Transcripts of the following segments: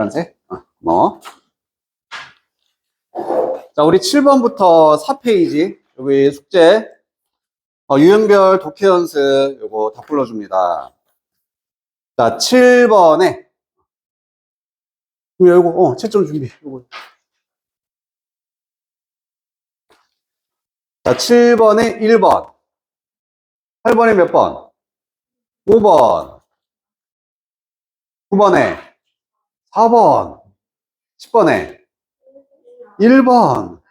파란색? 뭐. 자, 우리 7번부터 4페이지. 여기 숙제. 유형별 독해 연습. 요거 다 불러줍니다. 자, 7번에. 요거, 채점 준비. 요거. 자, 7번에 1번. 8번에 몇 번? 5번. 9번에 4번. 10번에 1번.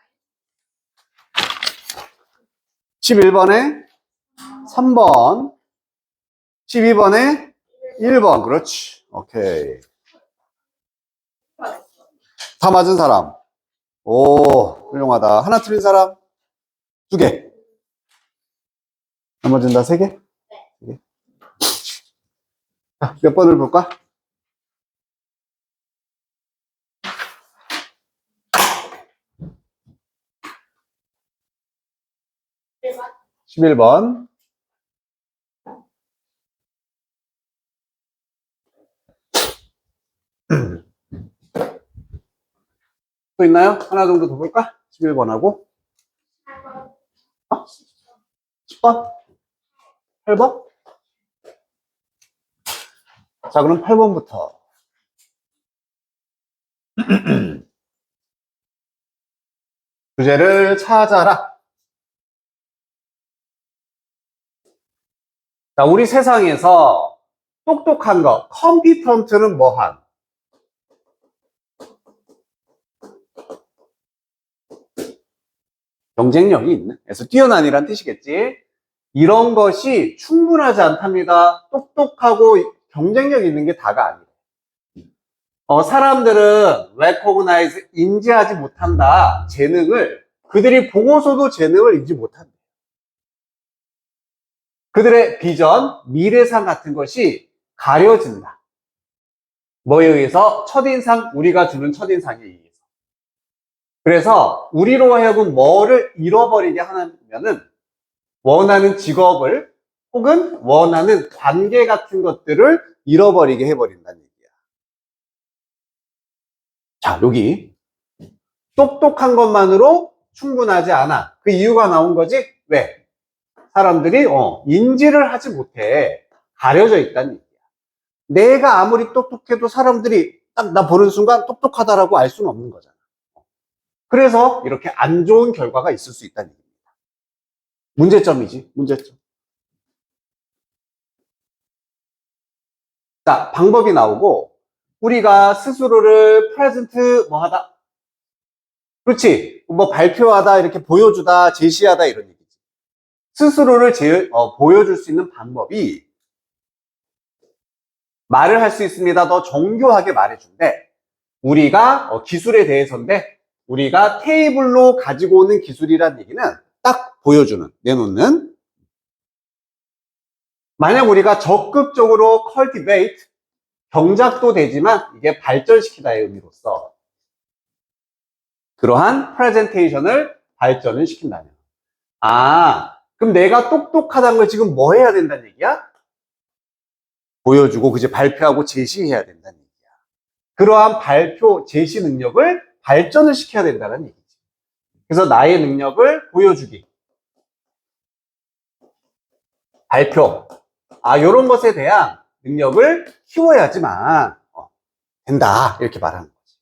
11번에 3번. 12번에 1번. 그렇지. 오케이. 다 맞은 사람. 오, 훌륭하다. 하나 틀린 사람? 2개. 나머지는 다 3개? 네. 자, 몇 번을 볼까? 번 11번. 또 있나요? 하나 정도 더 볼까? 11번하고. 10번? 8번? 자, 그럼 8번부터. 주제를 찾아라. 자, 우리 세상에서 똑똑한 거, 컴피턴트는 뭐한? 경쟁력이 있는. 그래서 뛰어난이란 뜻이겠지. 이런 것이 충분하지 않답니다. 똑똑하고 경쟁력 있는 게 다가 아니에요. 사람들은 recognize, 인지하지 못한다. 재능을, 그들이 보고서도 재능을 인지 못한다. 그들의 비전, 미래상 같은 것이 가려진다. 뭐에 의해서? 첫인상, 우리가 주는 첫인상에 의해서. 그래서 우리로 하여금 뭐를 잃어버리게 하냐면은 원하는 직업을 혹은 원하는 관계 같은 것들을 잃어버리게 해버린다는 얘기야. 자, 여기 똑똑한 것만으로 충분하지 않아. 그 이유가 나온 거지. 왜? 사람들이 인지를 하지 못해. 가려져 있다는 얘기야. 내가 아무리 똑똑해도 사람들이 딱 나 보는 순간 똑똑하다라고 알 수는 없는 거잖아. 그래서 이렇게 안 좋은 결과가 있을 수 있다는 얘기입니다. 문제점이지, 문제점. 자, 방법이 나오고 우리가 스스로를 프레젠트 뭐 하다? 그렇지. 뭐 발표하다, 이렇게 보여주다, 제시하다 이런 얘기지. 스스로를 보여줄 수 있는 방법이 말을 할 수 있습니다. 더 정교하게 말해준대. 우리가 기술에 대해서인데 우리가 테이블로 가지고 오는 기술이란 얘기는 딱 보여주는, 내놓는. 만약 우리가 적극적으로 cultivate, 경작도 되지만 이게 발전시키다의 의미로서 그러한 프레젠테이션을 발전을 시킨다면, 그럼 내가 똑똑하다는 걸 지금 뭐 해야 된다는 얘기야? 보여주고 그제 발표하고 제시해야 된다는 얘기야. 그러한 발표, 제시 능력을 발전을 시켜야 된다는 얘기지. 그래서 나의 능력을 보여주기, 발표, 이런 것에 대한 능력을 키워야지만 된다, 이렇게 말하는 거지.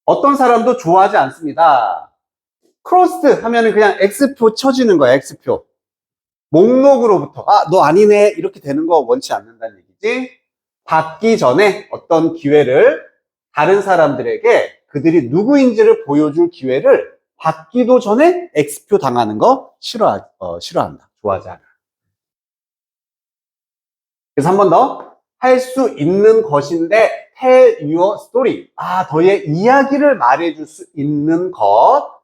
어떤 사람도 좋아하지 않습니다. 크로스드 하면은 그냥 X표 쳐지는 거야, X표. 목록으로부터 너 아니네 이렇게 되는 거 원치 않는다는 얘기지. 받기 전에 어떤 기회를 다른 사람들에게 그들이 누구인지를 보여줄 기회를 받기도 전에 X표 당하는 거 싫어한다. 좋아하지 않아. 그래서 한 번 더. 할 수 있는 것인데 tell your story. 너의 이야기를 말해줄 수 있는 것.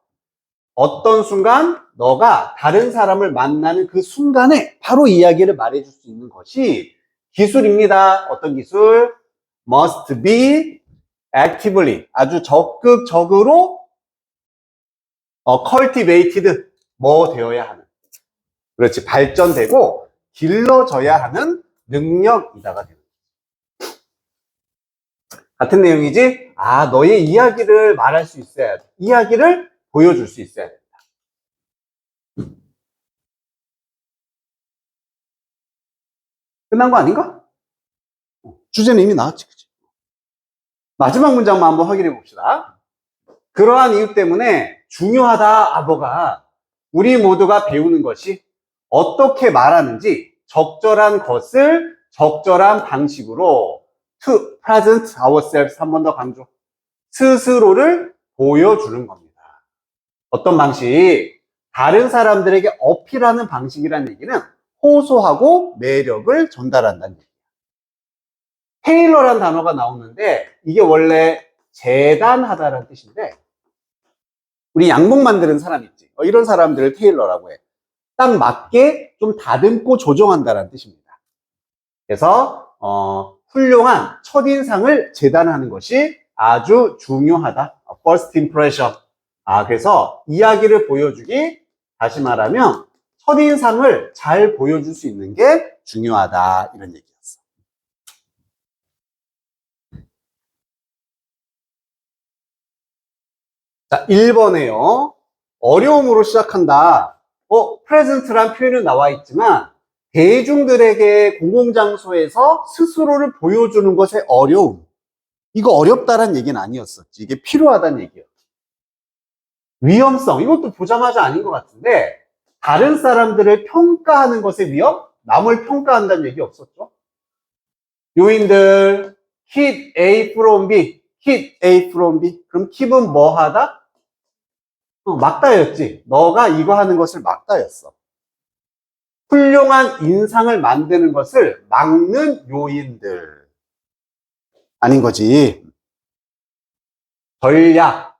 어떤 순간 너가 다른 사람을 만나는 그 순간에 바로 이야기를 말해줄 수 있는 것이 기술입니다. 어떤 기술? must be actively, 아주 적극적으로 cultivated, 뭐 되어야 하는, 그렇지, 발전되고 길러져야 하는 능력이다가 되는 거지. 같은 내용이지? 아, 너의 이야기를 말할 수 있어야 돼. 이야기를 보여줄 수 있어야 돼. 끝난 거 아닌가? 주제는 이미 나왔지, 그치? 마지막 문장만 한번 확인해 봅시다. 그러한 이유 때문에 중요하다, 아버가 우리 모두가 배우는 것이 어떻게 말하는지 적절한 것을 적절한 방식으로 to present ourselves 한 번 더 강조. 스스로를 보여주는 겁니다. 어떤 방식? 다른 사람들에게 어필하는 방식이라는 얘기는 호소하고 매력을 전달한다는 얘기예요. 테일러란 단어가 나오는데 이게 원래 재단하다라는 뜻인데 우리 양복 만드는 사람 있지. 이런 사람들을 테일러라고 해. 딱 맞게 좀 다듬고 조정한다라는 뜻입니다. 그래서 훌륭한 첫인상을 재단하는 것이 아주 중요하다. First impression. 그래서 이야기를 보여주기, 다시 말하면 첫인상을 잘 보여줄 수 있는 게 중요하다. 이런 얘기였어. 자, 1번에요. 어려움으로 시작한다. present란 표현은 나와 있지만 대중들에게 공공장소에서 스스로를 보여주는 것의 어려움. 이거 어렵다란 얘기는 아니었었지. 이게 필요하다는 얘기였지. 위험성. 이것도 보자마자 아닌 것 같은데 다른 사람들을 평가하는 것의 위험? 남을 평가한다는 얘기 없었죠? 요인들 keep A from B. keep A from B. 그럼 keep은 뭐 하다? 막다였지. 너가 이거 하는 것을 막다였어. 훌륭한 인상을 만드는 것을 막는 요인들. 아닌 거지. 전략.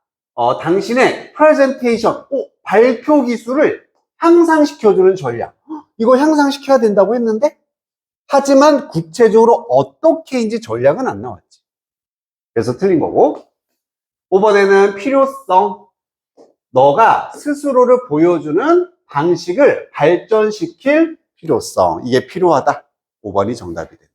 당신의 프레젠테이션, 발표 기술을 향상시켜주는 전략. 이거 향상시켜야 된다고 했는데, 하지만 구체적으로 어떻게인지 전략은 안 나왔지. 그래서 틀린 거고. 5번에는 필요성. 너가 스스로를 보여주는 방식을 발전시킬 필요성. 이게 필요하다. 5번이 정답이 된다.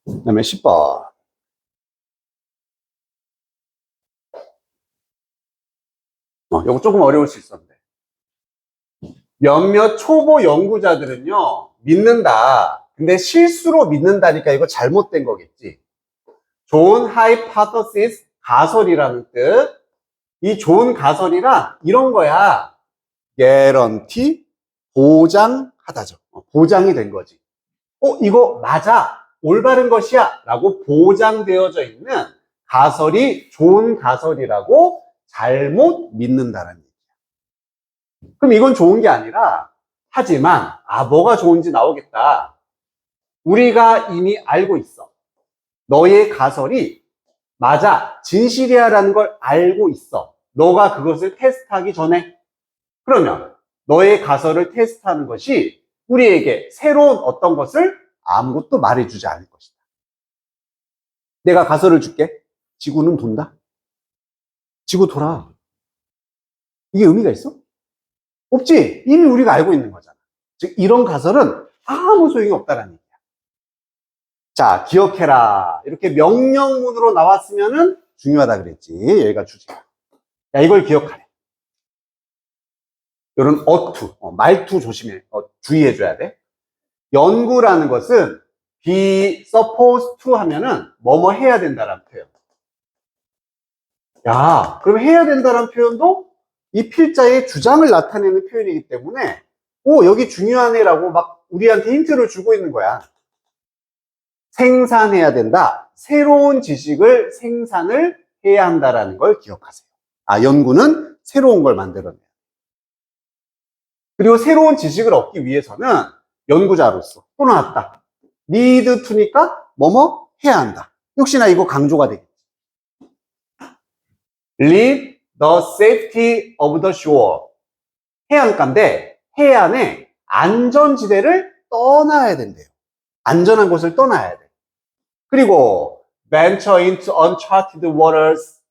그 다음에 10번. 이거 조금 어려울 수 있었는데. 몇몇 초보 연구자들은요, 믿는다. 근데 실수로 믿는다니까 이거 잘못된 거겠지. 좋은 hypothesis, 가설이라는 뜻. 이 좋은 가설이란 이런 거야. guarantee, 보장하다죠. 보장이 된 거지. 이거 맞아. 올바른 것이야. 라고 보장되어져 있는 가설이 좋은 가설이라고 잘못 믿는다는 얘기야. 그럼 이건 좋은 게 아니라, 하지만, 뭐가 좋은지 나오겠다. 우리가 이미 알고 있어. 너의 가설이 맞아, 진실이야 라는 걸 알고 있어. 너가 그것을 테스트하기 전에. 그러면 너의 가설을 테스트하는 것이 우리에게 새로운 어떤 것을 아무것도 말해주지 않을 것이다. 내가 가설을 줄게. 지구는 돈다? 지구 돌아. 이게 의미가 있어? 없지. 이미 우리가 알고 있는 거잖아. 즉 이런 가설은 아무 소용이 없다는 얘기야. 자, 기억해라. 이렇게 명령문으로 나왔으면은 중요하다 그랬지. 여기가 주제야. 야, 이걸 기억하래. 이런 어투, 말투 조심해. 주의해줘야 돼. 연구라는 것은 be supposed to 하면은 뭐뭐 해야 된다라는 표현. 야, 그럼 해야 된다라는 표현도 이 필자의 주장을 나타내는 표현이기 때문에 여기 중요하네라고 막 우리한테 힌트를 주고 있는 거야. 생산해야 된다. 새로운 지식을 생산을 해야 한다라는 걸 기억하세요. 연구는 새로운 걸 만들어내요. 그리고 새로운 지식을 얻기 위해서는 연구자로서 또 나왔다. need to니까 뭐뭐 해야 한다. 역시나 이거 강조가 되겠지. leave the safety of the shore. 해안가인데 해안의 안전지대를 떠나야 된대요. 안전한 곳을 떠나야 돼. 그리고 venture into uncharted waters.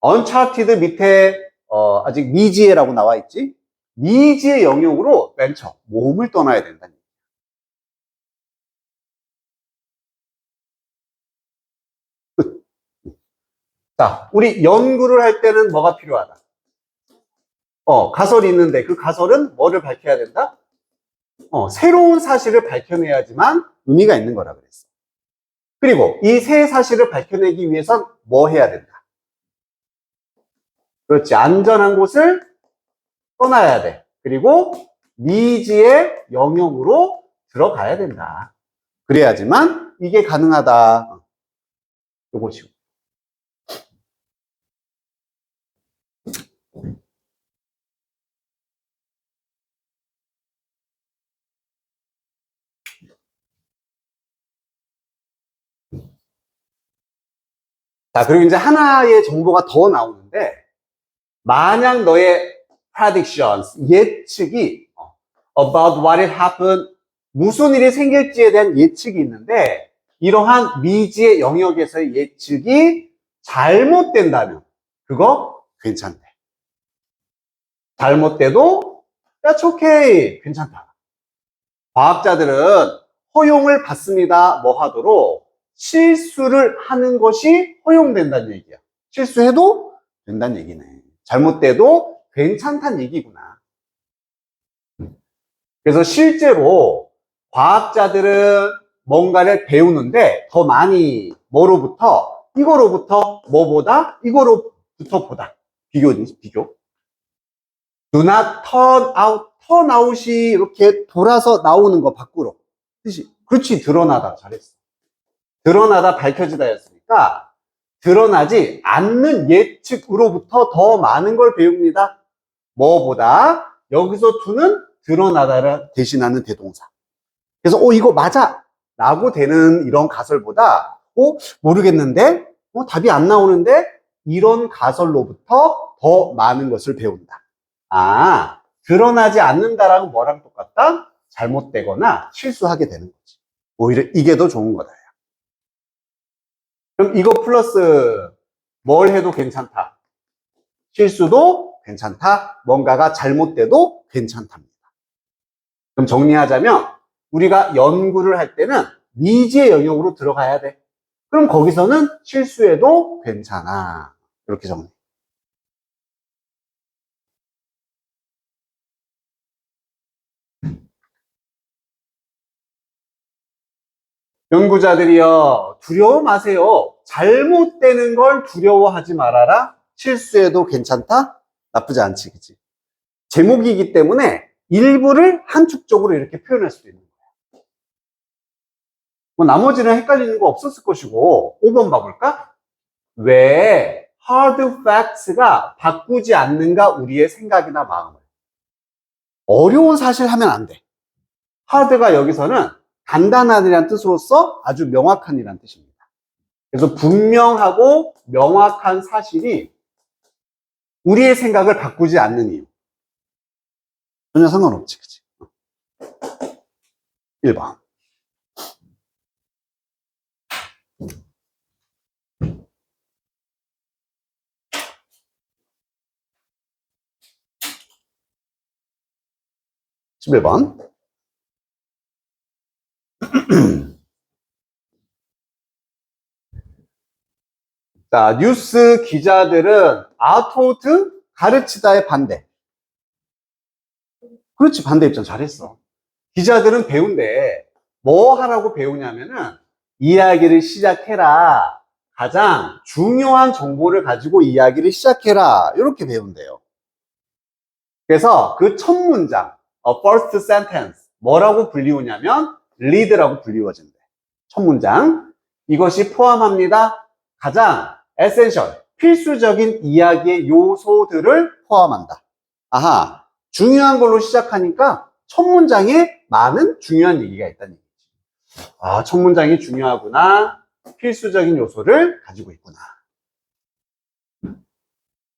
uncharted 밑에 아직 미지해라고 나와 있지. 미지의 영역으로 맨 처음 몸을 떠나야 된다는 얘기예요. 자, 우리 연구를 할 때는 뭐가 필요하다? 가설이 있는데 그 가설은 뭐를 밝혀야 된다? 새로운 사실을 밝혀내야지만 의미가 있는 거라 그랬어. 그리고 이 새 사실을 밝혀내기 위해선 뭐 해야 된다? 그렇지. 안전한 곳을 떠나야 돼. 그리고 미지의 영역으로 들어가야 된다. 그래야지만 이게 가능하다. 요것이고. 자, 그리고 이제 하나의 정보가 더 나오는데, 만약 너의 predictions, 예측이 about what will happen, 무슨 일이 생길지에 대한 예측이 있는데, 이러한 미지의 영역에서의 예측이 잘못된다면, 그거 괜찮대. 잘못돼도, that's okay. 괜찮다. 과학자들은 허용을 받습니다. 뭐 하도록 실수를 하는 것이 허용된다는 얘기야. 실수해도 된다는 얘기네. 잘못돼도 괜찮다는 얘기구나. 그래서 실제로 과학자들은 뭔가를 배우는데 더 많이 뭐로부터? 이거로부터 뭐보다? 이거로부터 보다. 비교. Do not turn out, turn out이 이렇게 돌아서 나오는 거 밖으로. 뜻이. 그렇지, 드러나다. 잘했어. 드러나다, 밝혀지다 였으니까 드러나지 않는 예측으로부터 더 많은 걸 배웁니다. 뭐보다? 여기서 to는 드러나다를 대신하는 대동사. 그래서 이거 맞아 라고 되는 이런 가설보다 모르겠는데? 답이 안 나오는데? 이런 가설로부터 더 많은 것을 배운다. 드러나지 않는다라고 뭐랑 똑같다? 잘못되거나 실수하게 되는 거지. 오히려 이게 더 좋은 거다. 그럼 이거 플러스 뭘 해도 괜찮다. 실수도 괜찮다. 뭔가가 잘못돼도 괜찮답니다. 그럼 정리하자면 우리가 연구를 할 때는 미지의 영역으로 들어가야 돼. 그럼 거기서는 실수해도 괜찮아. 이렇게 정리. 연구자들이요, 두려워 마세요. 잘못되는 걸 두려워하지 말아라. 실수해도 괜찮다? 나쁘지 않지, 그치? 제목이기 때문에 일부를 한축적으로 이렇게 표현할 수도 있는 거야. 뭐 나머지는 헷갈리는 거 없었을 것이고, 5번 봐볼까? 왜 hard facts가 바꾸지 않는가 우리의 생각이나 마음을. 어려운 사실 하면 안 돼. hard가 여기서는 간단한이라는 뜻으로서 아주 명확한이라는 뜻입니다. 그래서 분명하고 명확한 사실이 우리의 생각을 바꾸지 않는 이유. 전혀 상관없지, 그치? 1번. (11번) 자, 뉴스 기자들은 아토트 가르치다의 반대. 그렇지, 반대 입장 잘했어. 기자들은 배운데 뭐 하라고 배우냐면은 이야기를 시작해라. 가장 중요한 정보를 가지고 이야기를 시작해라. 이렇게 배운대요. 그래서 그 첫 문장, first sentence, 뭐라고 불리우냐면 lead라고 불리워진대. 첫 문장. 이것이 포함합니다. 가장 essential, 필수적인 이야기의 요소들을 포함한다. 아하, 중요한 걸로 시작하니까 첫 문장에 많은 중요한 얘기가 있다는 얘기지. 첫 문장이 중요하구나. 필수적인 요소를 가지고 있구나.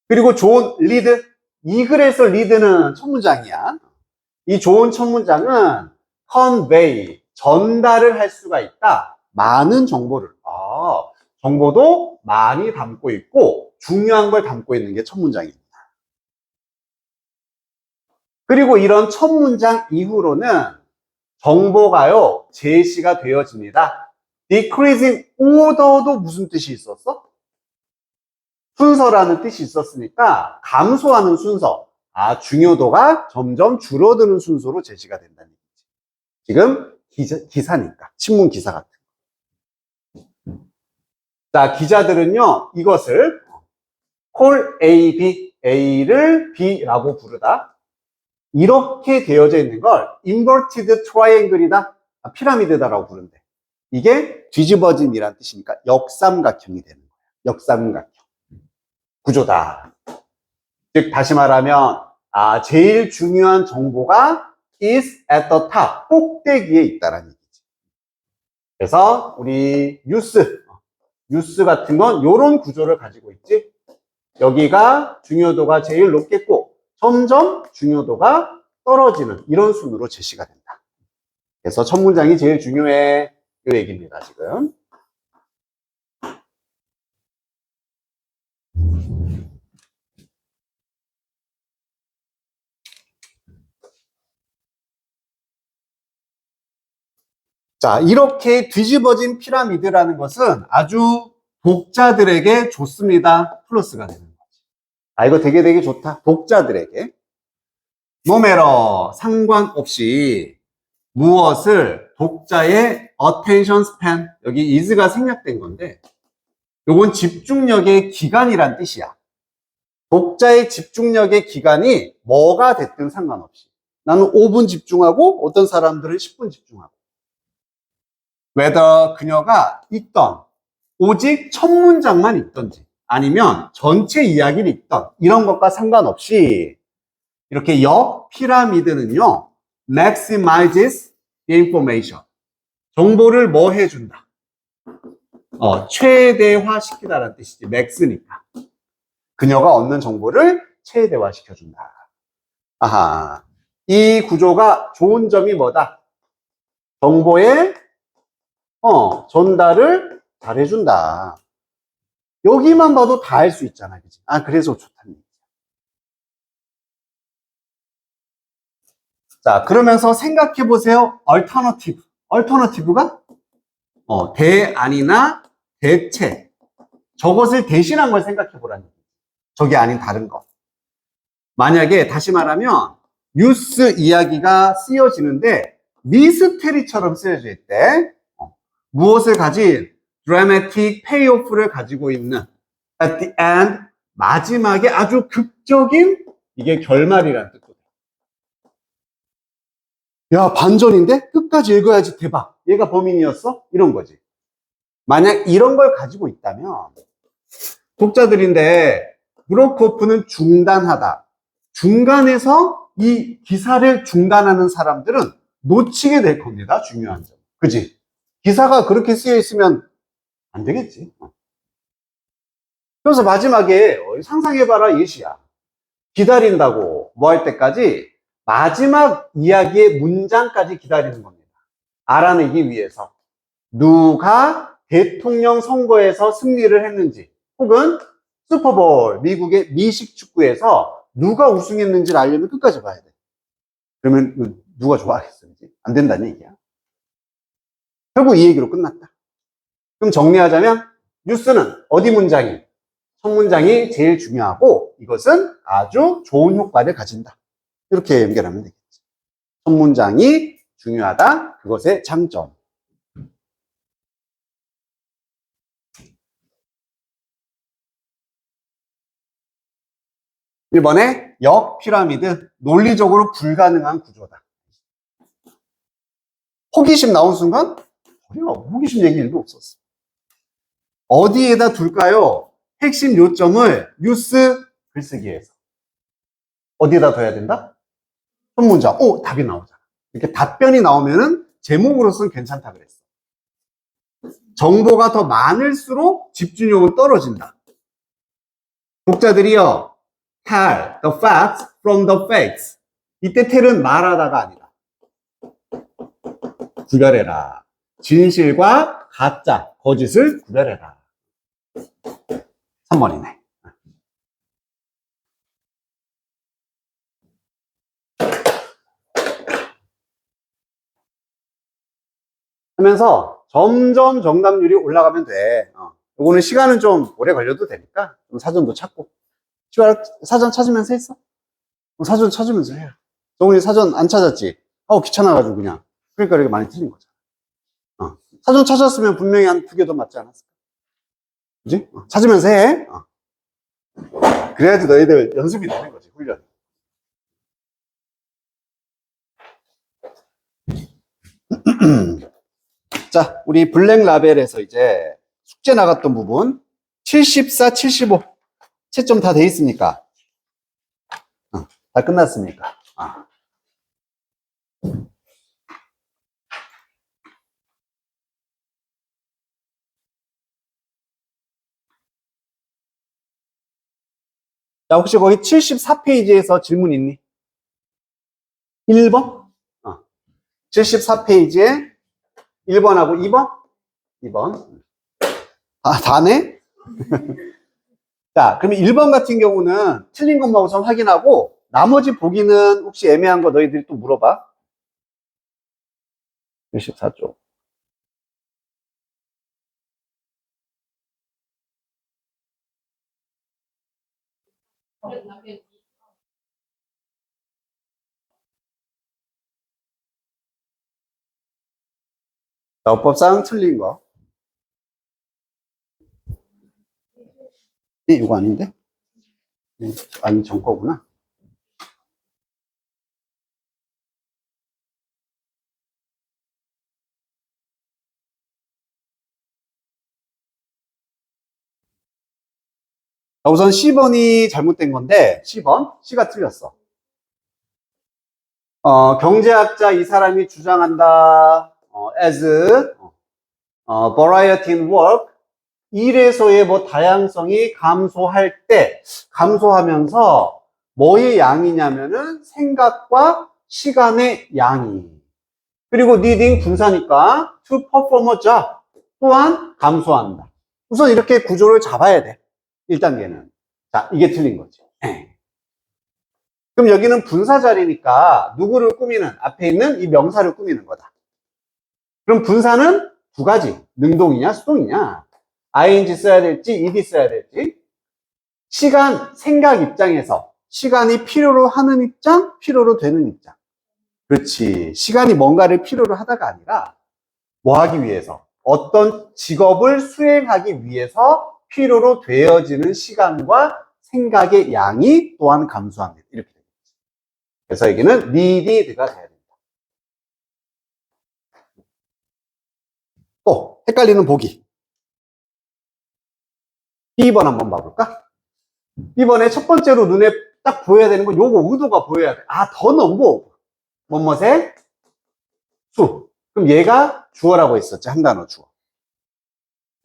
그리고 좋은 리드. 이 글에서 리드는 첫 문장이야. 이 좋은 첫 문장은 convey, 전달을 할 수가 있다. 많은 정보를. 정보도 많이 담고 있고 중요한 걸 담고 있는 게 첫 문장입니다. 그리고 이런 첫 문장 이후로는 정보가요, 제시가 되어집니다. decreasing order도 무슨 뜻이 있었어? 순서라는 뜻이 있었으니까 감소하는 순서, 중요도가 점점 줄어드는 순서로 제시가 된다는 얘기지. 지금 기사니까, 신문 기사 같은. 자, 기자들은요, 이것을 call A, B, A를 B라고 부르다. 이렇게 되어져 있는 걸 inverted triangle이다, 피라미드다라고 부른대. 이게 뒤집어진이란 뜻이니까 역삼각형이 되는 거야. 역삼각형 구조다. 즉 다시 말하면 제일 중요한 정보가 is at the top, 꼭대기에 있다라는 얘기지. 그래서 우리 뉴스 같은 건 이런 구조를 가지고 있지. 여기가 중요도가 제일 높겠고 점점 중요도가 떨어지는 이런 순으로 제시가 된다. 그래서 첫 문장이 제일 중요해. 이 얘기입니다, 지금. 자, 이렇게 뒤집어진 피라미드라는 것은 아주 독자들에게 좋습니다. 플러스가 되는 거지. 이거 되게 좋다. 독자들에게. No matter, 상관없이 무엇을 독자의 attention span, 여기 is가 생략된 건데 요건 집중력의 기간이란 뜻이야. 독자의 집중력의 기간이 뭐가 됐든 상관없이 나는 5분 집중하고 어떤 사람들은 10분 집중하고 whether 그녀가 읽던 오직 첫 문장만 읽던지 아니면 전체 이야기를 읽던 이런 것과 상관없이 이렇게 역 피라미드는요 maximizes the information, 정보를 뭐 해준다? 최대화시키다라는 뜻이지. max니까 그녀가 얻는 정보를 최대화시켜준다. 아하, 이 구조가 좋은 점이 뭐다? 정보의 전달을 잘해준다. 여기만 봐도 다 할 수 있잖아, 그치? 그래서 좋다는 얘기야. 자, 그러면서 생각해 보세요. 얼터너티브가 대안이나 대체, 저것을 대신한 걸 생각해 보라는 얘기야. 저게 아닌 다른 거. 만약에 다시 말하면 뉴스 이야기가 쓰여지는데 미스테리처럼 쓰여져 있대. 무엇을 가진 dramatic payoff를 가지고 있는 at the end, 마지막에 아주 극적인 이게 결말이라는 뜻도 돼. 야, 반전인데? 끝까지 읽어야지 대박. 얘가 범인이었어? 이런 거지. 만약 이런 걸 가지고 있다면 독자들인데 브로커프는 중단하다. 중간에서 이 기사를 중단하는 사람들은 놓치게 될 겁니다. 중요한 점. 그지? 기사가 그렇게 쓰여 있으면 안 되겠지. 그래서 마지막에 상상해봐라 예시야. 기다린다고 뭐 할 때까지 마지막 이야기의 문장까지 기다리는 겁니다. 알아내기 위해서 누가 대통령 선거에서 승리를 했는지 혹은 슈퍼볼, 미국의 미식 축구에서 누가 우승했는지를 알려면 끝까지 봐야 돼. 그러면 누가 좋아하겠는지 안 된다는 얘기야. 결국 이 얘기로 끝났다. 그럼 정리하자면 뉴스는 어디 문장이? 첫 문장이 제일 중요하고 이것은 아주 좋은 효과를 가진다. 이렇게 연결하면 되겠지. 첫 문장이 중요하다. 그것의 장점. 이번에 역 피라미드, 논리적으로 불가능한 구조다. 호기심 나온 순간 호기심 얘기 일도 없었어. 어디에다 둘까요? 핵심 요점을 뉴스 글쓰기에서 어디에다 둬야 된다? 첫 문장. 답이 나오잖아. 이렇게 답변이 나오면은 제목으로서는 괜찮다 그랬어. 정보가 더 많을수록 집중력은 떨어진다. 독자들이요, tell the facts from the fakes. 이때 tell은 말하다가 아니라 구별해라. 진실과 가짜, 거짓을 구별해라. 3번이네. 하면서 점점 정답률이 올라가면 돼. 요거는 시간은 좀 오래 걸려도 되니까 좀 사전도 찾고. 사전 찾으면서 했어? 사전 찾으면서 해. 정훈이 사전 안 찾았지? 귀찮아가지고 그냥. 그러니까 이렇게 많이 틀린 거잖아. 사전 찾았으면 분명히 한 2개 더 맞지 않았을까? 그지? 찾으면서 해. 그래야지 너희들 연습이 되는 거지, 훈련. 자, 우리 블랙 라벨에서 이제 숙제 나갔던 부분 74, 75 채점 다 돼 있습니까? 다 끝났습니까? 자, 혹시 거기 74페이지에서 질문 있니? 1번? 74페이지에 1번하고 2번? 2번. 다네? 자, 그러면 1번 같은 경우는 틀린 것만 우선 확인하고 나머지 보기는 혹시 애매한 거 너희들이 또 물어봐. 74쪽. 자, 어법상 틀린 거. 이거 아닌데? 아니, 전 거구나. 자, 우선 10번이 잘못된 건데, 10번. C가 틀렸어. 경제학자 이 사람이 주장한다. as variety in work. 일에서의 뭐 다양성이 감소할 때, 감소하면서 뭐의 양이냐면은 생각과 시간의 양이. 그리고 needing 분사니까 to perform a job 또한 감소한다. 우선 이렇게 구조를 잡아야 돼. 1단계는. 자, 이게 틀린 거지. 그럼 여기는 분사 자리니까 누구를 꾸미는, 앞에 있는 이 명사를 꾸미는 거다. 그럼 분사는 두 가지. 능동이냐, 수동이냐. ing 써야 될지, ed 써야 될지. 시간, 생각 입장에서 시간이 필요로 하는 입장, 필요로 되는 입장. 그렇지. 시간이 뭔가를 필요로 하다가 아니라 뭐 하기 위해서? 어떤 직업을 수행하기 위해서 필요로 되어지는 시간과 생각의 양이 또한 감소합니다. 이렇게 됩니다. 그래서 여기는 needed가 돼야 됩니다. 또 헷갈리는 보기. B번 한번 봐볼까? B번에 첫 번째로 눈에 딱 보여야 되는 건 요거 의도가 보여야 돼. 더 넘고 뭐뭐세 수. 그럼 얘가 주어라고 했었지. 한 단어 주어.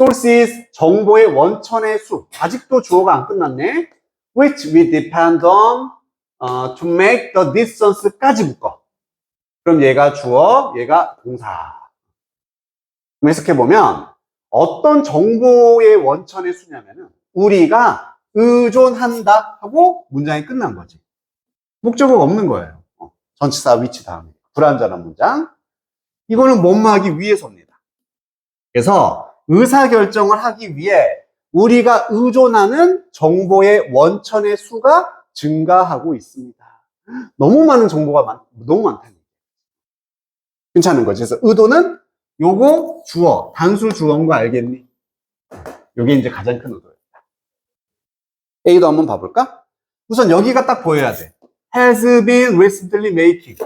sources 정보의 원천의 수. 아직도 주어가 안 끝났네. which we depend on to make the distance까지 묶어. 그럼 얘가 주어, 얘가 동사. 해석해보면 어떤 정보의 원천의 수냐면은 우리가 의존한다 하고 문장이 끝난 거지. 목적어가 없는 거예요. 전치사 위치 다음에. 불완전한 문장. 이거는 뭐뭐 하기 위해서입니다. 그래서 의사결정을 하기 위해 우리가 의존하는 정보의 원천의 수가 증가하고 있습니다. 너무 많은 정보가 너무 많다니. 괜찮은 거지. 그래서 의도는 요거 주어, 단수 주어인 거 알겠니? 요게 이제 가장 큰 의도예요. A도 한번 봐볼까? 우선 여기가 딱 보여야 돼. has been recently making.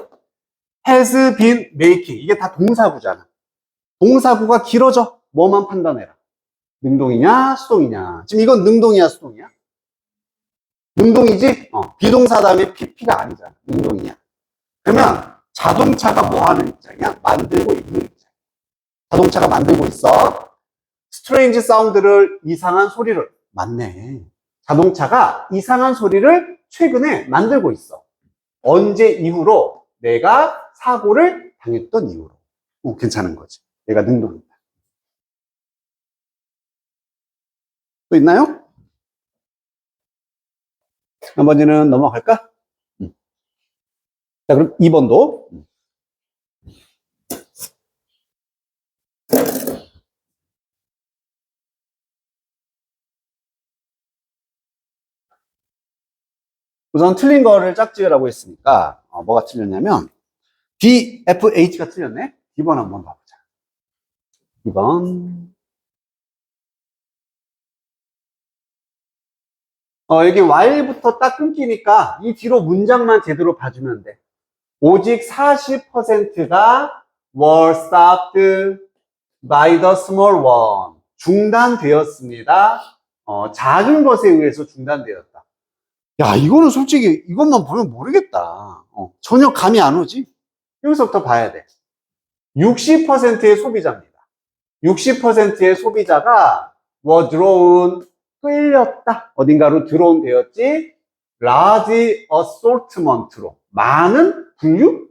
has been making. 이게 다 동사구잖아. 동사구가 길어져. 뭐만 판단해라. 능동이냐, 수동이냐. 지금 이건 능동이야, 수동이야? 능동이지? 비동사 다음에 PP가 아니잖아. 능동이냐. 그러면 자동차가 뭐 하는 입장이야? 만들고 있는 입장. 자동차가 만들고 있어. 스트레인지 사운드를, 이상한 소리를. 맞네. 자동차가 이상한 소리를 최근에 만들고 있어. 언제 이후로? 내가 사고를 당했던 이후로. 괜찮은 거지. 얘가 능동이다. 또 있나요? 나머지는 넘어갈까? 자, 그럼 2번도. 우선 틀린 거를 짝지으라고 했으니까 뭐가 틀렸냐면 D, F, H가 틀렸네. D번 한번 봐보자. 2번. 여기 while부터 딱 끊기니까 이 뒤로 문장만 제대로 봐주면 돼. 오직 40%가 were stopped by the small one. 중단되었습니다. 작은 것에 의해서 중단되었다. 야, 이거는 솔직히 이것만 보면 모르겠다. 전혀 감이 안 오지? 여기서부터 봐야 돼. 60%의 소비자입니다. 60%의 소비자가 were drawn, 끌렸다. 어딘가로 드론 되었지. large assortment로, 많은 분류?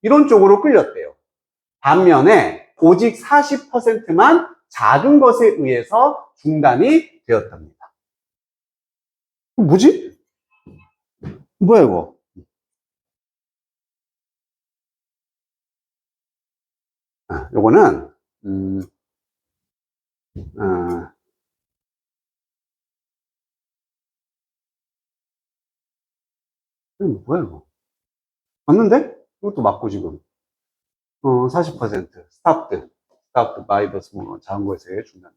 이런 쪽으로 끌렸대요. 반면에 오직 40%만 작은 것에 의해서 중단이 되었답니다. 뭐지? 뭐야 이거? 요거는 뭐야 이거? 맞는데? 이것도 맞고 지금 40% stopped by the small 작은 것에 중단.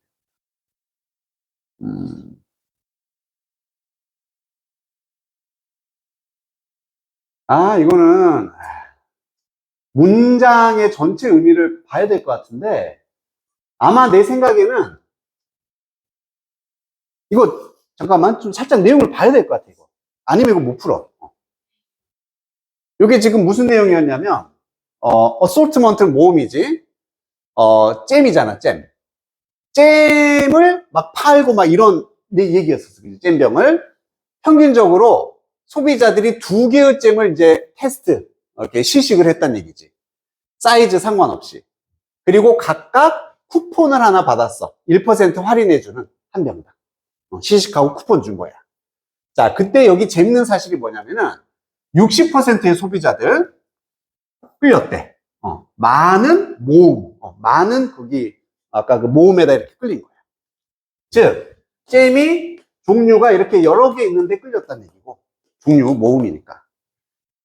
이거는 문장의 전체 의미를 봐야 될 것 같은데 아마 내 생각에는 이거 잠깐만 좀 살짝 내용을 봐야 될 것 같아 이거. 아니면 이거 못 풀어. 이게 지금 무슨 내용이었냐면 assortment는 모음이지. 잼이잖아 잼. 잼을 막 팔고 막 이런 얘기였었어. 잼병을 평균적으로 소비자들이 2개의 잼을 이제 테스트 이렇게 시식을 했다는 얘기지. 사이즈 상관없이. 그리고 각각 쿠폰을 하나 받았어. 1% 할인해주는 한 병당. 시식하고 쿠폰 준 거야. 자, 그때 여기 재밌는 사실이 뭐냐면은 60%의 소비자들 끌렸대. 많은 모음, 많은 거기 아까 그 모음에다 이렇게 끌린 거야. 즉, 잼이 종류가 이렇게 여러 개 있는데 끌렸다는 얘기고, 종류 모음이니까.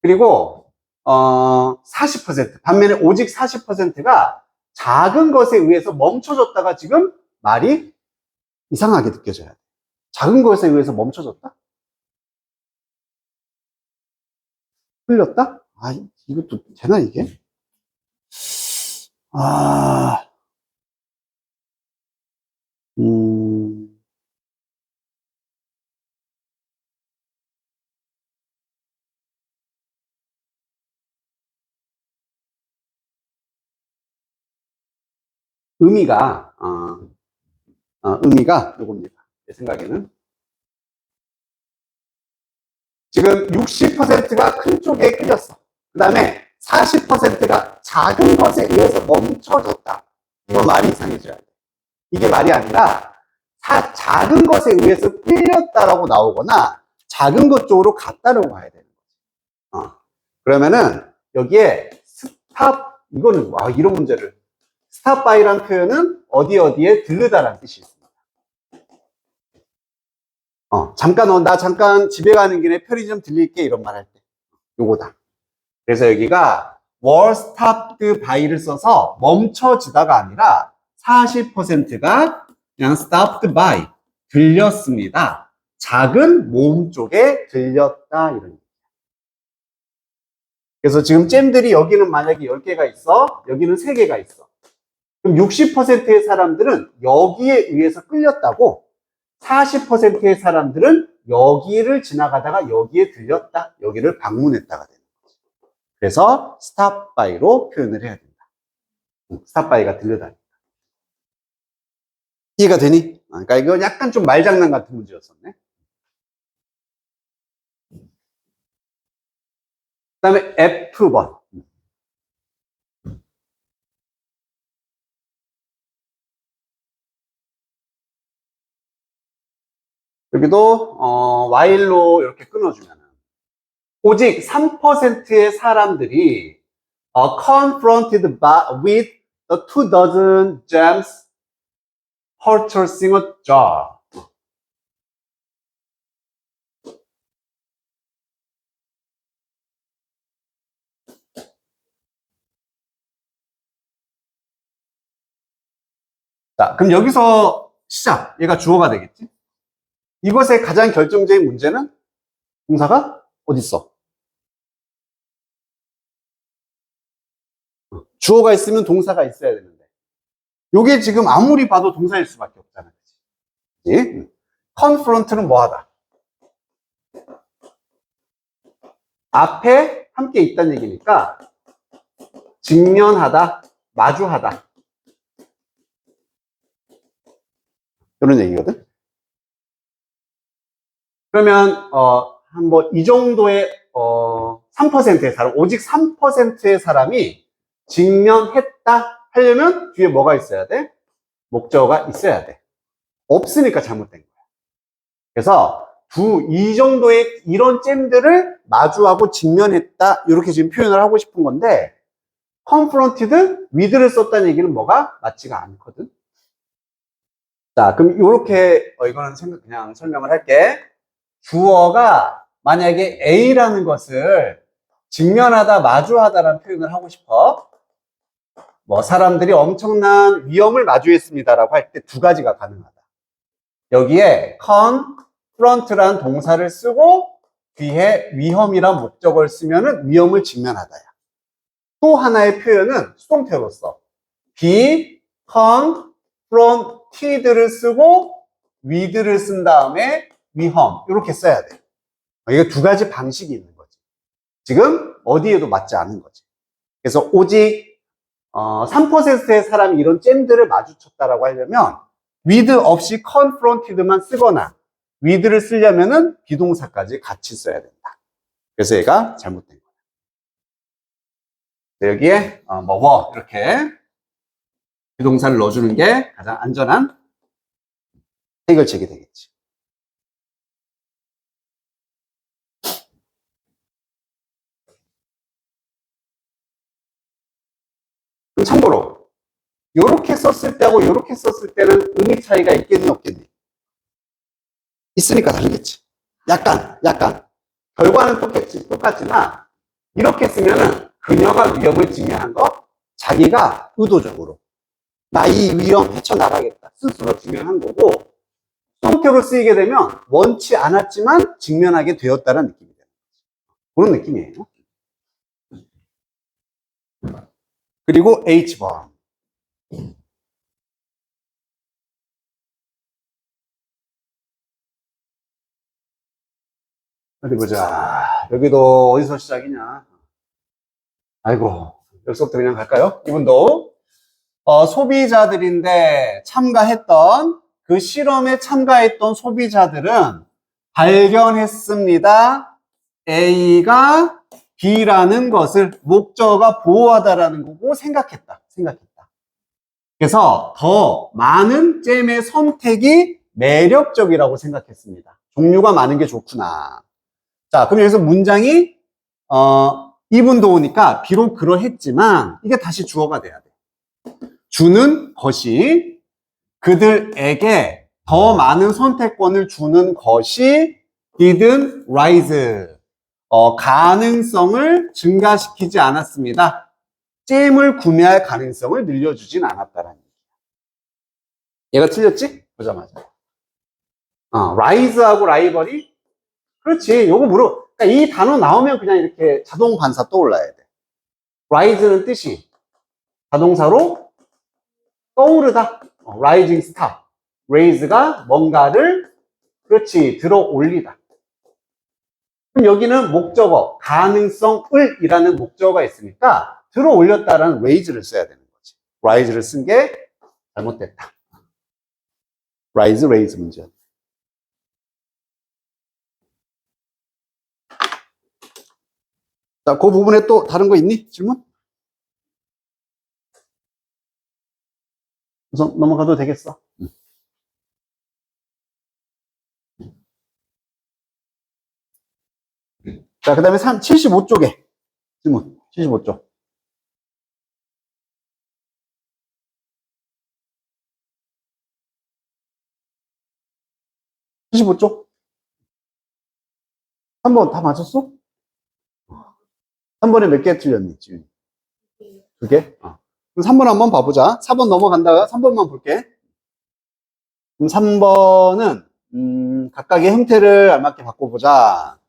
그리고 40% 반면에 오직 40%가 작은 것에 의해서 멈춰졌다가 지금 말이 이상하게 느껴져야 돼. 작은 것에 의해서 멈춰졌다? 끌렸다? 이것도 되나 이게? 음, 의미가 요겁니다. 제 생각에는 지금 60%가 큰 쪽에 끌렸어. 그 다음에 40%가 작은 것에 의해서 멈춰졌다. 이거 말이 이상해져야 돼. 이게 말이 아니라 작은 것에 의해서 끌렸다라고 나오거나 작은 것 쪽으로 갔다라고 봐야 되는 거지. 그러면은 여기에 스탑 이거는 이런 문제를 스탑 바이란 표현은 어디에 들르다라는 뜻이 있습니다. 나 잠깐 집에 가는 길에 편의점 들릴게 이런 말 할 때 요거다. 그래서 여기가 were stopped by를 써서 멈춰지다가 아니라 40%가 그냥 stopped by 들렸습니다. 작은 모음 쪽에 들렸다 이런 얘기예요. 그래서 지금 잼들이 여기는 만약에 10개가 있어, 여기는 3개가 있어. 그럼 60%의 사람들은 여기에 의해서 끌렸다고 40%의 사람들은 여기를 지나가다가 여기에 들렸다, 여기를 방문했다가 되는 거죠. 그래서 stop by로 표현을 해야 된다. stop by가 들려다닌다. 이해가 되니? 그러니까 이거 약간 좀 말장난 같은 문제였었네. 그 다음에 F번. 여기도 while로 이렇게 끊어주면 오직 3%의 사람들이 confronted with the 24 gems purchasing a jar. 자, 그럼 여기서 시작. 얘가 주어가 되겠지? 이것의 가장 결정적인 문제는 동사가 어디 있어? 주어가 있으면 동사가 있어야 되는데. 요게 지금 아무리 봐도 동사일 수밖에 없잖아. 그치? confront는 뭐하다? 앞에 함께 있다는 얘기니까 직면하다, 마주하다. 이런 얘기거든. 그러면 한번 이 정도의 3%의 사람, 오직 3%의 사람이 직면했다 하려면 뒤에 뭐가 있어야 돼? 목적어가 있어야 돼. 없으니까 잘못된 거야. 그래서 이 정도의 이런 잼들을 마주하고 직면했다 이렇게 지금 표현을 하고 싶은 건데 confronted with를 썼다는 얘기는 뭐가 맞지가 않거든. 자, 그럼 이렇게 이거는 그냥 설명을 할게. 주어가 만약에 A라는 것을 직면하다, 마주하다라는 표현을 하고 싶어. 뭐 사람들이 엄청난 위험을 마주했습니다라고 할 때 두 가지가 가능하다. 여기에 confront라는 동사를 쓰고 뒤에 위험이란 목적어를 쓰면은 위험을 직면하다야. 또 하나의 표현은 수동태로서 be confronted를 쓰고 with를 쓴 다음에 위험 이렇게 써야 돼. 이게 두 가지 방식이 있는 거지. 지금 어디에도 맞지 않은 거지. 그래서 오직 3%의 사람이 이런 잼들을 마주쳤다라고 하려면 with 없이 confronted만 쓰거나 with를 쓰려면은 비동사까지 같이 써야 된다. 그래서 얘가 잘못된 거야. 여기에 뭐 이렇게 비동사를 넣어주는 게 가장 안전한 해결책이 되겠지. 그럼 참고로 요렇게 썼을 때하고 요렇게 썼을 때는 의미 차이가 있겠니 없겠니? 있으니까 다르겠지. 약간 결과는 똑같지만 이렇게 쓰면은 그녀가 위험을 직면한 거 자기가 의도적으로 나 이 위험 헤쳐나가겠다 스스로 직면한 거고 형태로 쓰이게 되면 원치 않았지만 직면하게 되었다는 느낌이 돼요. 그런 느낌이에요. 그리고 H번 어디 보자. 여기도 어디서 시작이냐? 아이고, 여기서부터 그냥 갈까요? 이분도 소비자들인데 참가했던 그 실험에 참가했던 소비자들은 발견했습니다. A가 B라는 것을 목적어가 보호하다라는 거고 생각했다. 그래서 더 많은 잼의 선택이 매력적이라고 생각했습니다. 종류가 많은 게 좋구나. 자, 그럼 여기서 문장이 이분도 오니까 비록 그러했지만 이게 다시 주어가 돼야 돼. 주는 것이 그들에게 더 많은 선택권을 주는 것이 didn't rise. 가능성을 증가시키지 않았습니다. 잼을 구매할 가능성을 늘려주진 않았다라는 얘기야. 얘가 틀렸지? 보자마자. rise하고 라이벌이 그렇지. 요거 그러니까 이 단어 나오면 그냥 이렇게 자동 반사 떠올라야 돼. rise는 뜻이 자동사로 떠오르다. rising star. raise가 뭔가를 그렇지 들어 올리다. 그럼 여기는 목적어 가능성을 이라는 목적어가 있으니까 들어 올렸다라는 raise를 써야 되는 거지. rise를 쓴 게 잘못됐다. rise, raise 문제. 자, 그 부분에 또 다른 거 있니? 질문? 우선 넘어가도 되겠어. 자, 그 다음에 75쪽에 질문. 75쪽. 75쪽? 3번 다 맞았어? 3번에 몇 개 틀렸니, 지금? 2개? 그럼 3번 한번 봐보자. 4번 넘어간다가 3번만 볼게. 그럼 3번은 각각의 형태를 알맞게 바꿔보자.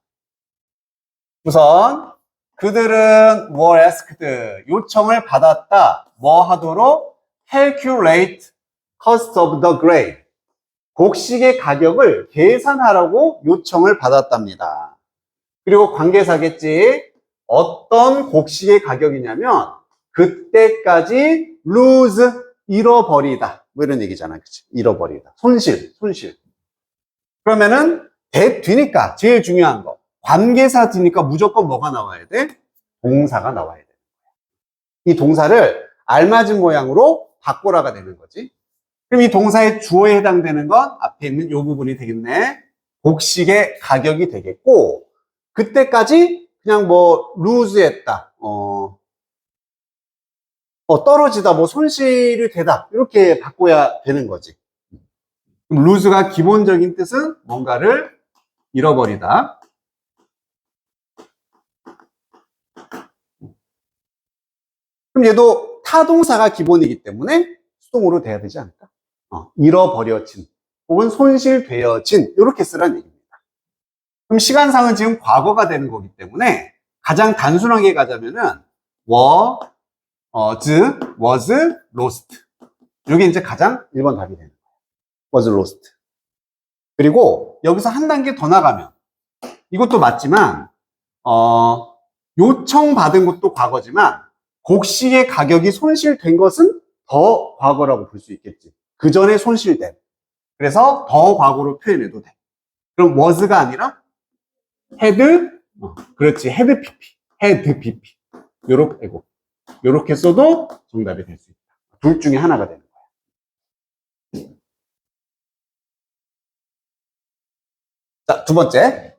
우선 그들은 were asked, 요청을 받았다. 뭐 하도록? calculate cost of the grain, 곡식의 가격을 계산하라고 요청을 받았답니다. 그리고 관계사겠지. 어떤 곡식의 가격이냐면 그때까지 lose, 잃어버리다, 뭐 이런 얘기잖아. 그치? 잃어버리다, 손실. 그러면은 that 뒤니까 제일 중요한 거, 관계사 뒤니까 무조건 뭐가 나와야 돼? 동사가 나와야 돼. 이 동사를 알맞은 모양으로 바꾸라가 되는 거지. 그럼 이 동사의 주어에 해당되는 건 앞에 있는 이 부분이 되겠네. 곡식의 가격이 되겠고, 그때까지 그냥 뭐 loose했다, 떨어지다, 뭐 손실이 되다, 이렇게 바꿔야 되는 거지. 그럼 lose가 기본적인 뜻은 뭔가를 잃어버리다. 그럼 얘도 타동사가 기본이기 때문에 수동으로 돼야 되지 않을까? 잃어버려진 혹은 손실되어진, 이렇게 쓰라는 얘기입니다. 그럼 시간상은 지금 과거가 되는 거기 때문에 가장 단순하게 가자면은 was lost, 이게 이제 가장 1번 답이 되는 거예요. was lost. 그리고 여기서 한 단계 더 나가면 이것도 맞지만 요청받은 것도 과거지만 곡식의 가격이 손실된 것은 더 과거라고 볼 수 있겠지. 그 전에 손실된. 그래서 더 과거로 표현해도 돼. 그럼 was가 아니라 had, 그렇지, had pp. 요렇게 써도 정답이 될 수 있다. 둘 중에 하나가 되는 거야. 자, 두 번째.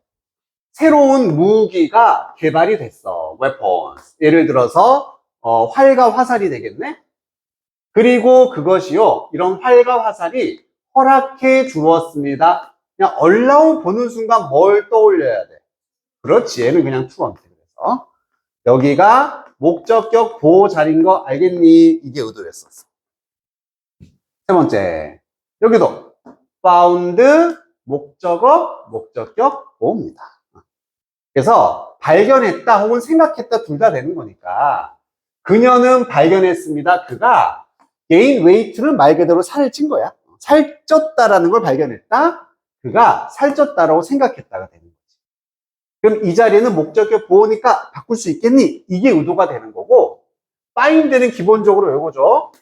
새로운 무기가 개발이 됐어. weapons. 예를 들어서 활과 화살이 되겠네. 그리고 그것이요, 이런 활과 화살이 허락해 주었습니다. 그냥 allow 보는 순간 뭘 떠올려야 돼? 그렇지, 얘는 그냥 true한테. 그래서 여기가 목적격 보호자리인 거 알겠니? 이게 의도였었어. 세 번째, 여기도 found, 목적격 보호입니다. 그래서 발견했다 혹은 생각했다 둘 다 되는 거니까, 그녀는 발견했습니다. 그가 gain weight는 말 그대로 살을 찐 거야. 살쪘다라는 걸 발견했다. 그가 살쪘다라고 생각했다가 되는 거지. 그럼 이 자리에는 목적격 보호니까 바꿀 수 있겠니? 이게 의도가 되는 거고, find는 기본적으로 이거죠.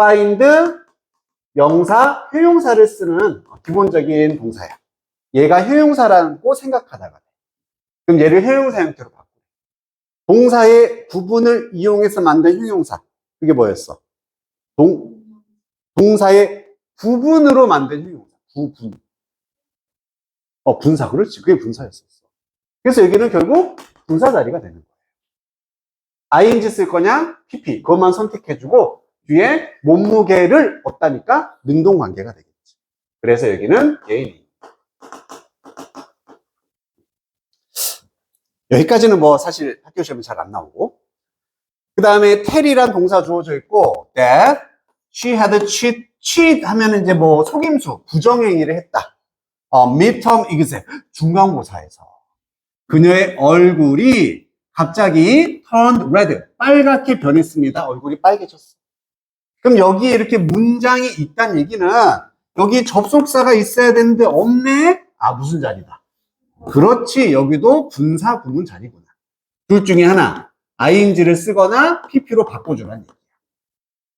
find, 명사, 형용사를 쓰는 기본적인 동사야. 얘가 형용사라고 생각하다가 돼. 그럼 얘를 형용사 형태로 바꿔. 동사의 부분을 이용해서 만든 형용사. 그게 뭐였어? 동사의 부분으로 만든 형용사. 부분. 분사. 그렇지. 그게 분사였었어. 그래서 여기는 결국 분사 자리가 되는 거예요. ing 쓸 거냐? pp. 그것만 선택해주고 뒤에 몸무게를 얻다니까 능동 관계가 되겠지. 그래서 여기는 gain. 여기까지는 뭐 사실 학교 시험에 잘 안 나오고, 그 다음에 tell이란 동사 주어져 있고, that she had cheat 하면 이제 뭐 속임수, 부정행위를 했다. midterm exam, 중간고사에서 그녀의 얼굴이 갑자기 turned red, 빨갛게 변했습니다. 얼굴이 빨개졌어. 그럼 여기에 이렇게 문장이 있다는 얘기는 여기 접속사가 있어야 되는데 없네? 무슨 자리다? 그렇지, 여기도 분사 구문 자리구나. 둘 중에 하나, ing를 쓰거나 pp로 바꿔주라는 얘기야.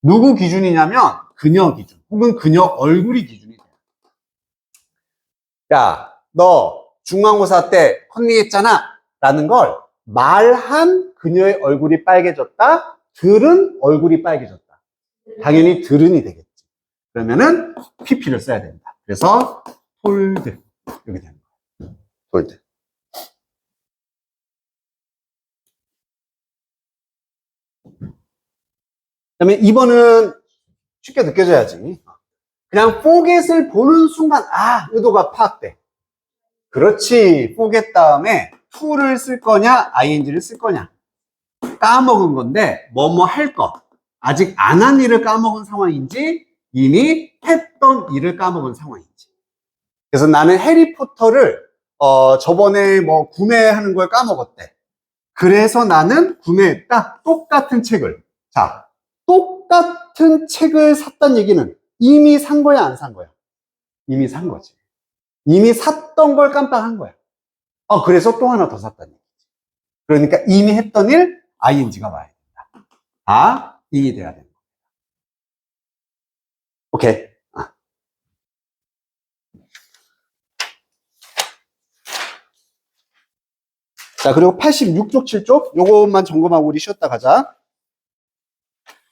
누구 기준이냐면 그녀 기준, 혹은 그녀 얼굴이 기준이 돼. 야, 너 중간고사 때 컨닝했잖아 라는 걸 말한 그녀의 얼굴이 빨개졌다, 들은 얼굴이 빨개졌다. 당연히 들은이 되겠지. 그러면은 pp를 써야 된다. 그래서 told, 이렇게 됩니다. told. 그다음에 2번은 쉽게 느껴져야지. 그냥 forget을 보는 순간 의도가 파악돼. 그렇지, forget 다음에 to를 쓸 거냐 ing를 쓸 거냐, 까먹은 건데 뭐뭐 할 거, 아직 안 한 일을 까먹은 상황인지 이미 했던 일을 까먹은 상황이지. 그래서 나는 해리포터를 저번에 뭐 구매하는 걸 까먹었대. 그래서 나는 구매했다. 똑같은 책을. 자, 똑같은 책을 샀다는 얘기는 이미 산 거야, 안 산 거야? 이미 산 거지. 이미 샀던 걸 깜빡한 거야. 그래서 또 하나 더 샀다는 얘기지. 그러니까 이미 했던 일, ing가 와야 된다. ing이 돼야 된다. 오케이. 자, 그리고 86쪽, 7쪽, 요것만 점검하고 우리 쉬었다 가자.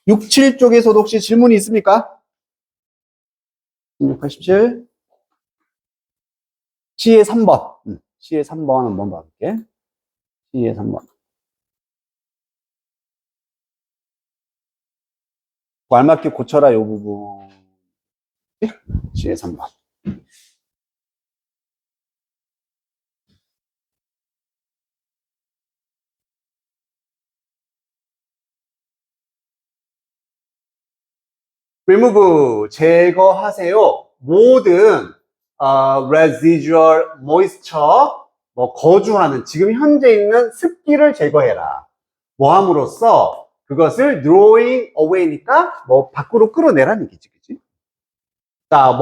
6, 7쪽에서도 혹시 질문이 있습니까? 16, 87. C의 3번. C의 3번 한번 봐볼게. C의 3번. 알맞게 고쳐라, 요 부분. C의 3번. remove, 제거하세요. 모든 residual moisture, 뭐 거주하는 지금 현재 있는 습기를 제거해라. 뭐 함으로써 그것을 drawing away니까 뭐 밖으로 끌어내라는 얘기지, 그치? 자,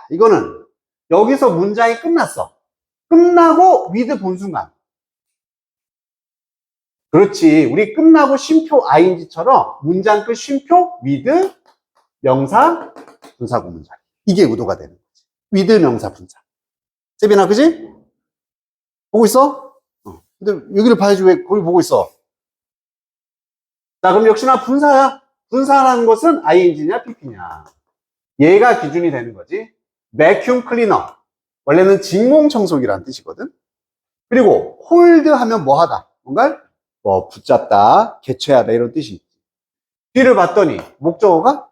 이거는 여기서 문장이 끝났어. 끝나고 with 본 순간. 그렇지. 우리 끝나고 쉼표 ing처럼 문장 끝 쉼표 with 명사 분사 구문자. 이게 의도가 되는 거지. with 명사 분사. 세빈아, 그지? 보고 있어? 근데 여기를 봐야지 왜 거기 보고 있어? 자, 그럼 역시나 분사야. 분사라는 것은 ing냐 pp냐. 얘가 기준이 되는 거지. vacuum cleaner. 원래는 진공 청소기라는 뜻이거든. 그리고 hold 하면 뭐 하다. 뭔가 뭐 붙잡다, 개최하다 이런 뜻이 있지. 뒤를 봤더니 목적어가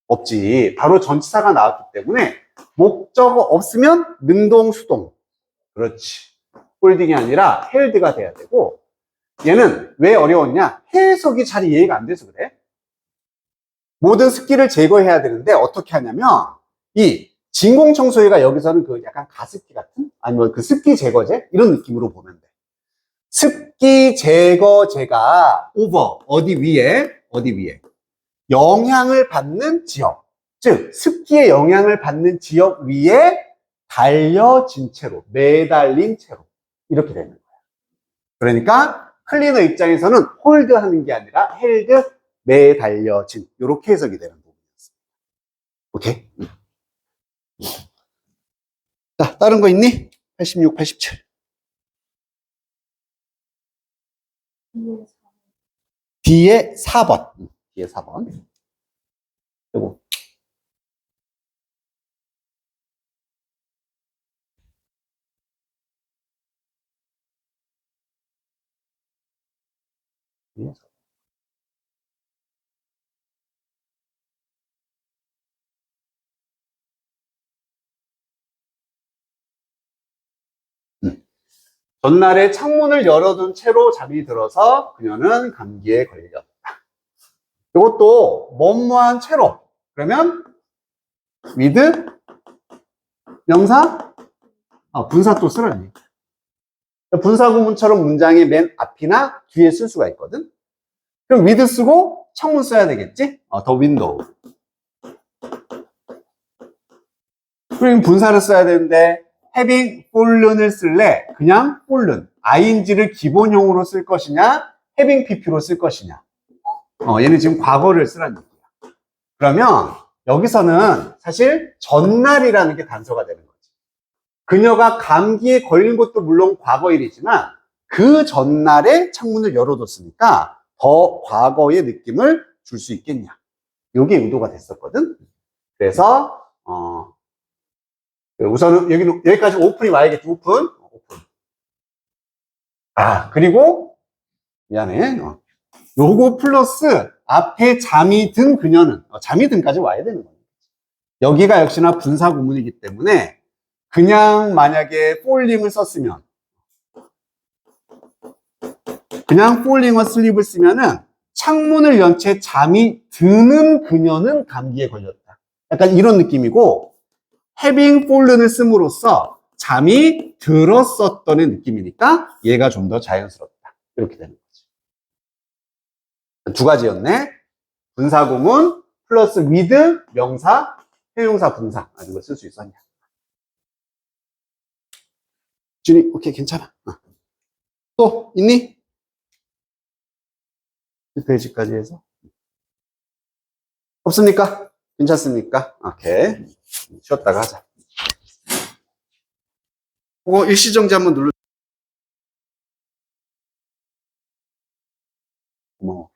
없지. 바로 전치사가 나왔기 때문에 목적어 없으면 능동, 수동. 그렇지. 홀딩이 아니라 헬드가 돼야 되고, 얘는 왜 어려웠냐? 해석이 잘 이해가 안 돼서 그래. 모든 습기를 제거해야 되는데 어떻게 하냐면 이 진공청소기가 여기서는 그 약간 가습기 같은, 아니면 그 습기 제거제 이런 느낌으로 보면 돼. 습기 제거제가 over 어디 위에 영향을 받는 지역, 즉 습기의 영향을 받는 지역 위에 달려진 채로, 매달린 채로 이렇게 되는 거야. 그러니까 클리너 입장에서는 홀드 하는 게 아니라 헬드, 매달려진, 이렇게 해석이 되는 부분이었습니다. 오케이? 자, 다른 거 있니? 86, 87. D의 4번. D의 4번. 요거. 전날에 창문을 열어둔 채로 잠이 들어서 그녀는 감기에 걸렸다. 이것도 뭐뭐한 채로. 그러면 with 명사 분사 또 쓰라니. 분사 구문처럼 문장의 맨 앞이나 뒤에 쓸 수가 있거든. 그럼 with 쓰고 창문 써야 되겠지? the window. 그럼 분사를 써야 되는데 having fallen을 쓸래? 그냥 fallen, ing를 기본형으로 쓸 것이냐? having pp로 쓸 것이냐? 얘는 지금 과거를 쓰라는 얘기야. 그러면 여기서는 사실 전날이라는 게 단서가 되는 거지. 그녀가 감기에 걸린 것도 물론 과거일이지만 그 전날에 창문을 열어뒀으니까 더 과거의 느낌을 줄 수 있겠냐. 이게 의도가 됐었거든. 그래서 우선은 여기까지 오픈이 와야겠지. 오픈. 그리고 미안해. 요거 플러스 앞에 잠이 든 그녀는 잠이 든까지 와야 되는 거예요. 여기가 역시나 분사 구문이기 때문에 그냥 만약에 falling을 썼으면, 그냥 falling asleep을 쓰면은 창문을 연 채 잠이 드는 그녀는 감기에 걸렸다. 약간 이런 느낌이고, having fallen을 씀으로써 잠이 들었었던의 느낌이니까 얘가 좀 더 자연스럽다. 이렇게 되는 거지. 두 가지였네. 분사구문 플러스 with 명사, 형용사, 분사. 이걸 쓸 수 있었냐. 준이, 오케이, 괜찮아. 또 있니? 이 페이지까지 해서. 없습니까? 괜찮습니까? 오케이. 쉬었다가 하자. 일시정지 한번 눌러. 고마워.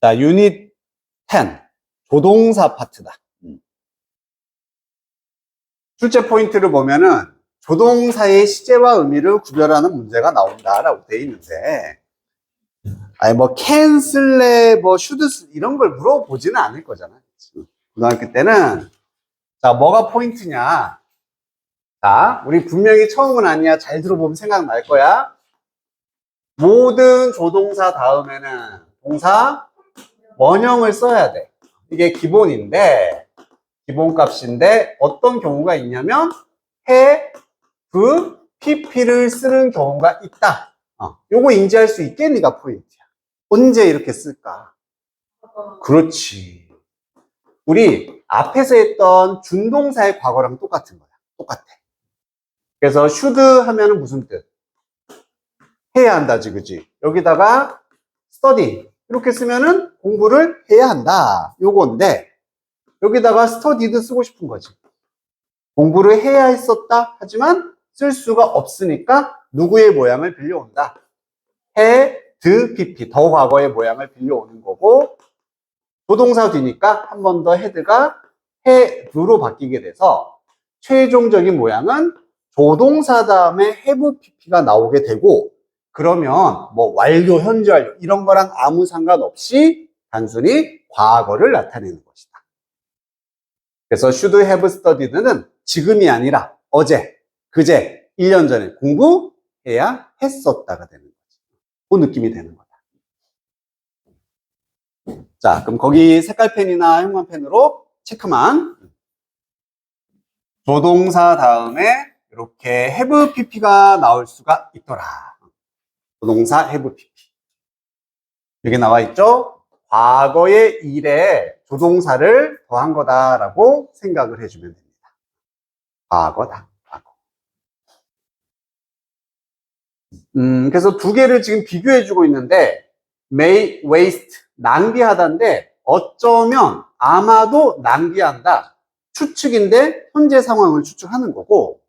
자, 유닛 10. 조동사 파트다. 출제 포인트를 보면은 조동사의 시제와 의미를 구별하는 문제가 나온다라고 되어 있는데, 아니 뭐 캔슬래 뭐 슈드 이런 걸 물어보지는 않을 거잖아. 고등학교 때는 자 뭐가 포인트냐? 자 우리 분명히 처음은 아니야. 잘 들어보면 생각날 거야. 모든 조동사 다음에는 동사 원형을 써야 돼. 이게 기본인데 기본값인데 어떤 경우가 있냐면 have, pp를 쓰는 경우가 있다. 요거 인지할 수 있겠니가 포인트야. 언제 이렇게 쓸까? 그렇지. 우리 앞에서 했던 준동사의 과거랑 똑같은 거야. 똑같아. 그래서 should 하면은 무슨 뜻? 해야 한다지, 그지? 여기다가 study 이렇게 쓰면은 공부를 해야 한다. 요건데 여기다가 studied 쓰고 싶은 거지. 공부를 해야 했었다. 하지만 쓸 수가 없으니까 누구의 모양을 빌려온다. had, pp 더 과거의 모양을 빌려오는 거고 조동사 뒤니까 한 번 더 had가 have로 바뀌게 돼서 최종적인 모양은 조동사 다음에 have pp가 나오게 되고 그러면 뭐 완료, 현재 완료 이런 거랑 아무 상관없이 단순히 과거를 나타내는 것이다. 그래서 should have studied는 지금이 아니라 어제, 그제, 1년 전에 공부해야 했었다가 되는 거지. 그 느낌이 되는 거다. 자, 그럼 거기 색깔펜이나 형광펜으로 체크만. 조동사 다음에 이렇게 have pp가 나올 수가 있더라. 조동사 have pp. 여기 나와 있죠? 과거의 일에 조동사를 더한 거다라고 생각을 해주면 됩니다. 과거다. 과거. 그래서 두 개를 지금 비교해주고 있는데 may waste, 낭비하다인데 어쩌면 아마도 낭비한다. 추측인데 현재 상황을 추측하는 거고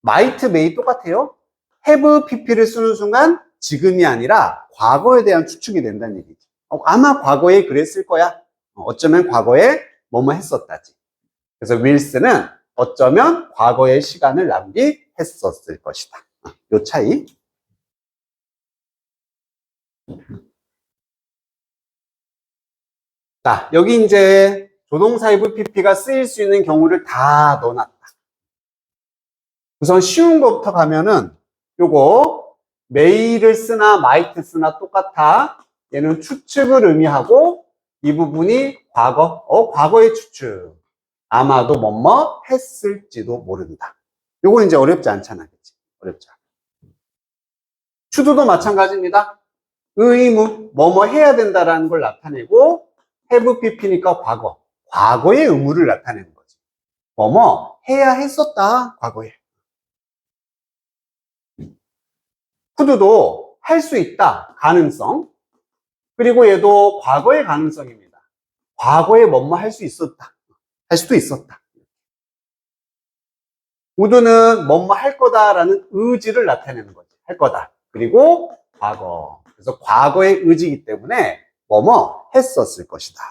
might, may 똑같아요. have, pp를 쓰는 순간 지금이 아니라 과거에 대한 추측이 된다는 얘기죠. 아마 과거에 그랬을 거야. 어쩌면 과거에 뭐뭐 했었다지. 그래서 wills는 어쩌면 과거의 시간을 낭비했었을 것이다. 요 차이. 자, 여기 이제 조동사 have pp가 쓰일 수 있는 경우를 다 넣어놨다. 우선 쉬운 것부터 가면은 요거 may를 쓰나 might 쓰나 똑같아. 얘는 추측을 의미하고 이 부분이 과거, 과거의 추측. 아마도 뭐뭐 했을지도 모른다. 요건 이제 어렵지 않잖아. 그치? 어렵지 않아. should도 마찬가지입니다. 의무, 뭐뭐 해야 된다라는 걸 나타내고 have pp니까 과거. 과거의 의무를 나타내는 거지. 뭐뭐 해야 했었다. 과거에. could도 할 수 있다. 가능성. 그리고 얘도 과거의 가능성입니다. 과거에 뭐뭐 할 수 있었다. 할 수도 있었다. would는 뭐뭐 할 거다라는 의지를 나타내는 거지. 할 거다. 그리고 과거. 그래서 과거의 의지이기 때문에 뭐뭐 했었을 것이다.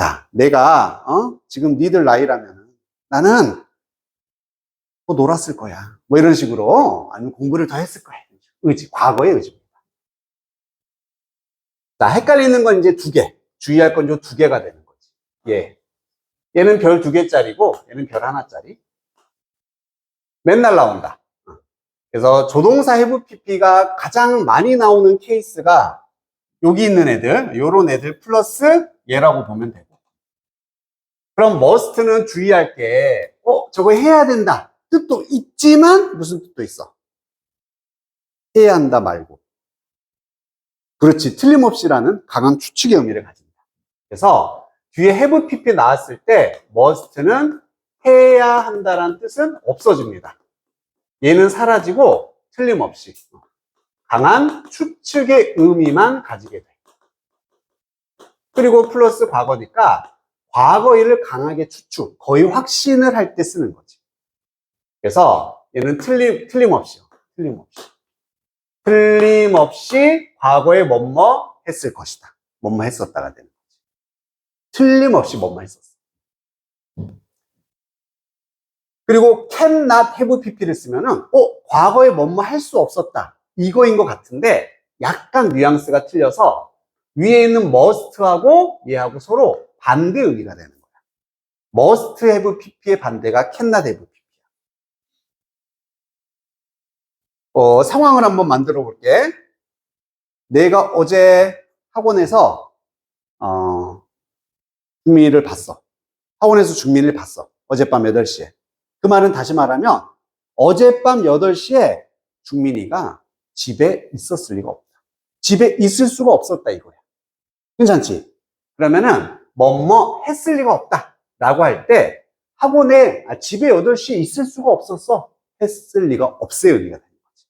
야, 내가 지금 니들 나이라면 나는 또 놀았을 거야. 뭐 이런 식으로 아니면 공부를 더 했을 거야. 의지, 과거의 의지입니다. 자, 헷갈리는 건 이제 두 개. 주의할 건 요 두 개가 되는 거지. 예. 얘는 별 두 개짜리고 얘는 별 하나짜리. 맨날 나온다. 그래서 조동사 have pp가 가장 많이 나오는 케이스가 여기 있는 애들, 요런 애들 플러스 얘라고 보면 되고. 그럼 must는 주의할 게, 저거 해야 된다. 뜻도 있지만 무슨 뜻도 있어? 해야 한다 말고. 그렇지. 틀림없이라는 강한 추측의 의미를 가집니다. 그래서 뒤에 have pp 나왔을 때 must는 해야 한다라는 뜻은 없어집니다. 얘는 사라지고 틀림없이 강한 추측의 의미만 가지게 돼. 그리고 플러스 과거니까 과거일을 강하게 추측, 거의 확신을 할 때 쓰는 거지. 그래서 얘는 틀림없이요. 틀림없이 과거에 뭐뭐 했을 것이다. 뭐뭐 했었다가 되는 거지. 틀림없이 뭐뭐 했었어. 그리고 can not have pp를 쓰면은 과거에 뭐뭐 할 수 없었다. 이거인 것 같은데 약간 뉘앙스가 틀려서 위에 있는 must하고 얘하고 서로 반대 의미가 되는 거야. must have pp의 반대가 can not have pp야. 상황을 한번 만들어 볼게. 내가 어제 학원에서 중민이를 봤어. 학원에서 중민이를 봤어. 어젯밤 8시에. 그 말은 다시 말하면 어젯밤 8시에 중민이가 집에 있었을 리가 없다. 집에 있을 수가 없었다 이거야. 괜찮지? 그러면은 뭐뭐 했을 리가 없다 라고 할 때 학원에 집에 8시에 있을 수가 없었어. 했을 리가 없의 의미가 되는 거지.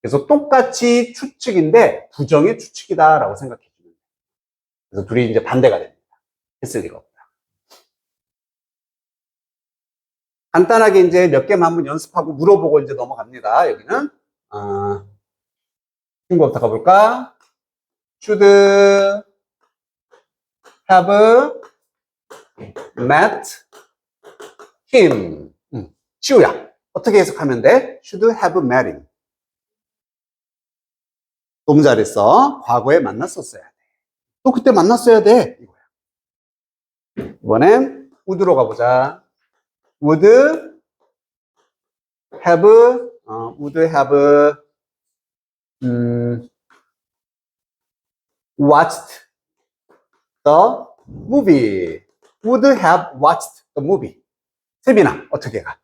그래서 똑같이 추측인데 부정의 추측이다 라고 생각해 주면 돼. 그래서 둘이 이제 반대가 됩니다. 했을 리가 없다. 간단하게 이제 몇 개만 한번 연습하고 물어보고 이제 넘어갑니다. 여기는 친구부터 가볼까? Should have met him. 시우야, 어떻게 해석하면 돼? Should have met him. 너무 잘했어. 과거에 만났었어야 돼. 또 그때 만났어야 돼. 이거야. 이번엔 would로 가보자. would have watched the movie. would have watched the movie. 세빈아, 어떻게 가?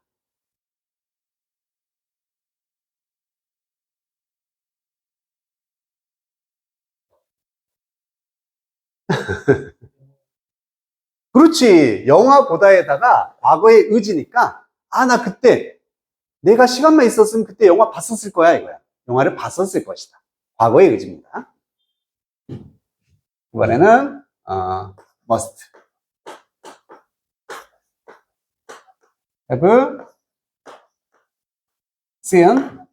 그렇지. 영화 보다에다가 과거의 의지니까, 나 그때 내가 시간만 있었으면 그때 영화 봤었을 거야, 이거야. 영화를 봤었을 것이다. 과거의 의지입니다. 이번에는, must have seen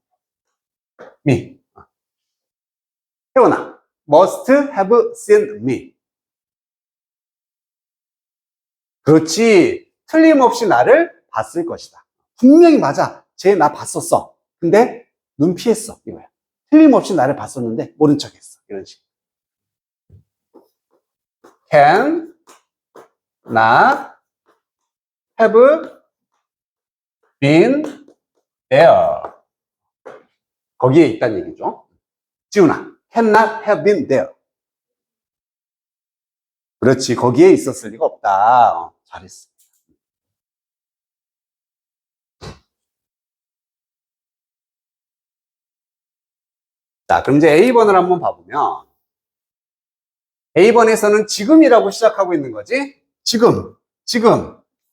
me. 태훈아, must have seen me. 그렇지. 틀림없이 나를 봤을 것이다. 분명히 맞아. 쟤 나 봤었어. 근데 눈 피했어. 이거야. 틀림없이 나를 봤었는데 모른 척 했어. 이런 식. Can not have been there. 거기에 있다는 얘기죠. 지훈아, can not have been there. 그렇지. 거기에 있었을 리가 없다. 잘했어. 자, 그럼 이제 A번을 한번 봐보면 A번에서는 지금이라고 시작하고 있는 거지. 지금.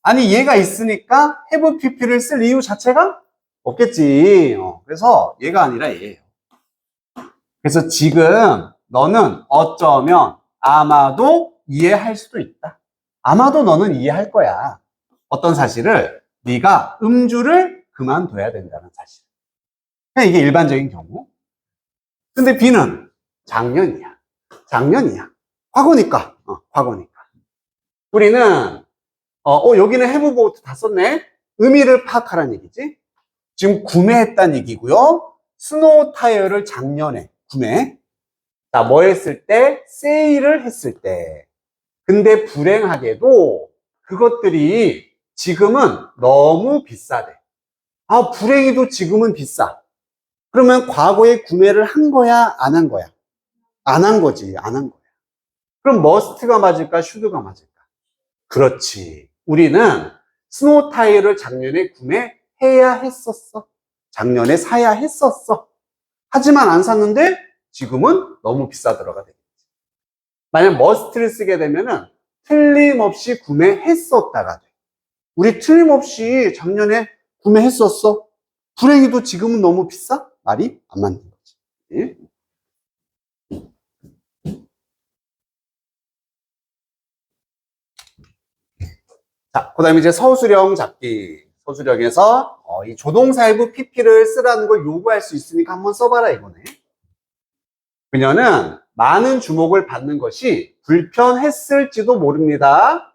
아니 얘가 있으니까 have pp를 쓸 이유 자체가 없겠지. 그래서 얘가 아니라 얘예요. 그래서 지금 너는 어쩌면 아마도 이해할 수도 있다. 아마도 너는 이해할 거야. 어떤 사실을? 네가 음주를 그만둬야 된다는 사실. 그냥 이게 일반적인 경우. 근데 B는 작년이야. 과거니까. 과거니까. 우리는 여기는 have bought 다 썼네. 의미를 파악하라는 얘기지. 지금 구매했다는 얘기고요. 스노우 타이어를 작년에 구매. 자, 뭐 했을 때? 세일을 했을 때. 근데 불행하게도 그것들이 지금은 너무 비싸대. 아, 불행히도 지금은 비싸. 그러면 과거에 구매를 한 거야? 안 한 거야? 안 한 거지. 안 한 거야. 그럼 must가 맞을까? should가 맞을까? 그렇지. 우리는 스노우 타이어를 작년에 구매해야 했었어. 작년에 사야 했었어. 하지만 안 샀는데 지금은 너무 비싸더라가 되겠지. 만약 must를 쓰게 되면은 틀림없이 구매했었다가 돼. 우리 틀림없이 작년에 구매했었어. 불행히도 지금은 너무 비싸? 말이 안 맞는 거지. 예? 자, 그 다음에 이제 서술형 잡기. 서술형에서 이 조동사일부 PP를 쓰라는 걸 요구할 수 있으니까 한번 써봐라 이거네. 그녀는 많은 주목을 받는 것이 불편했을지도 모릅니다.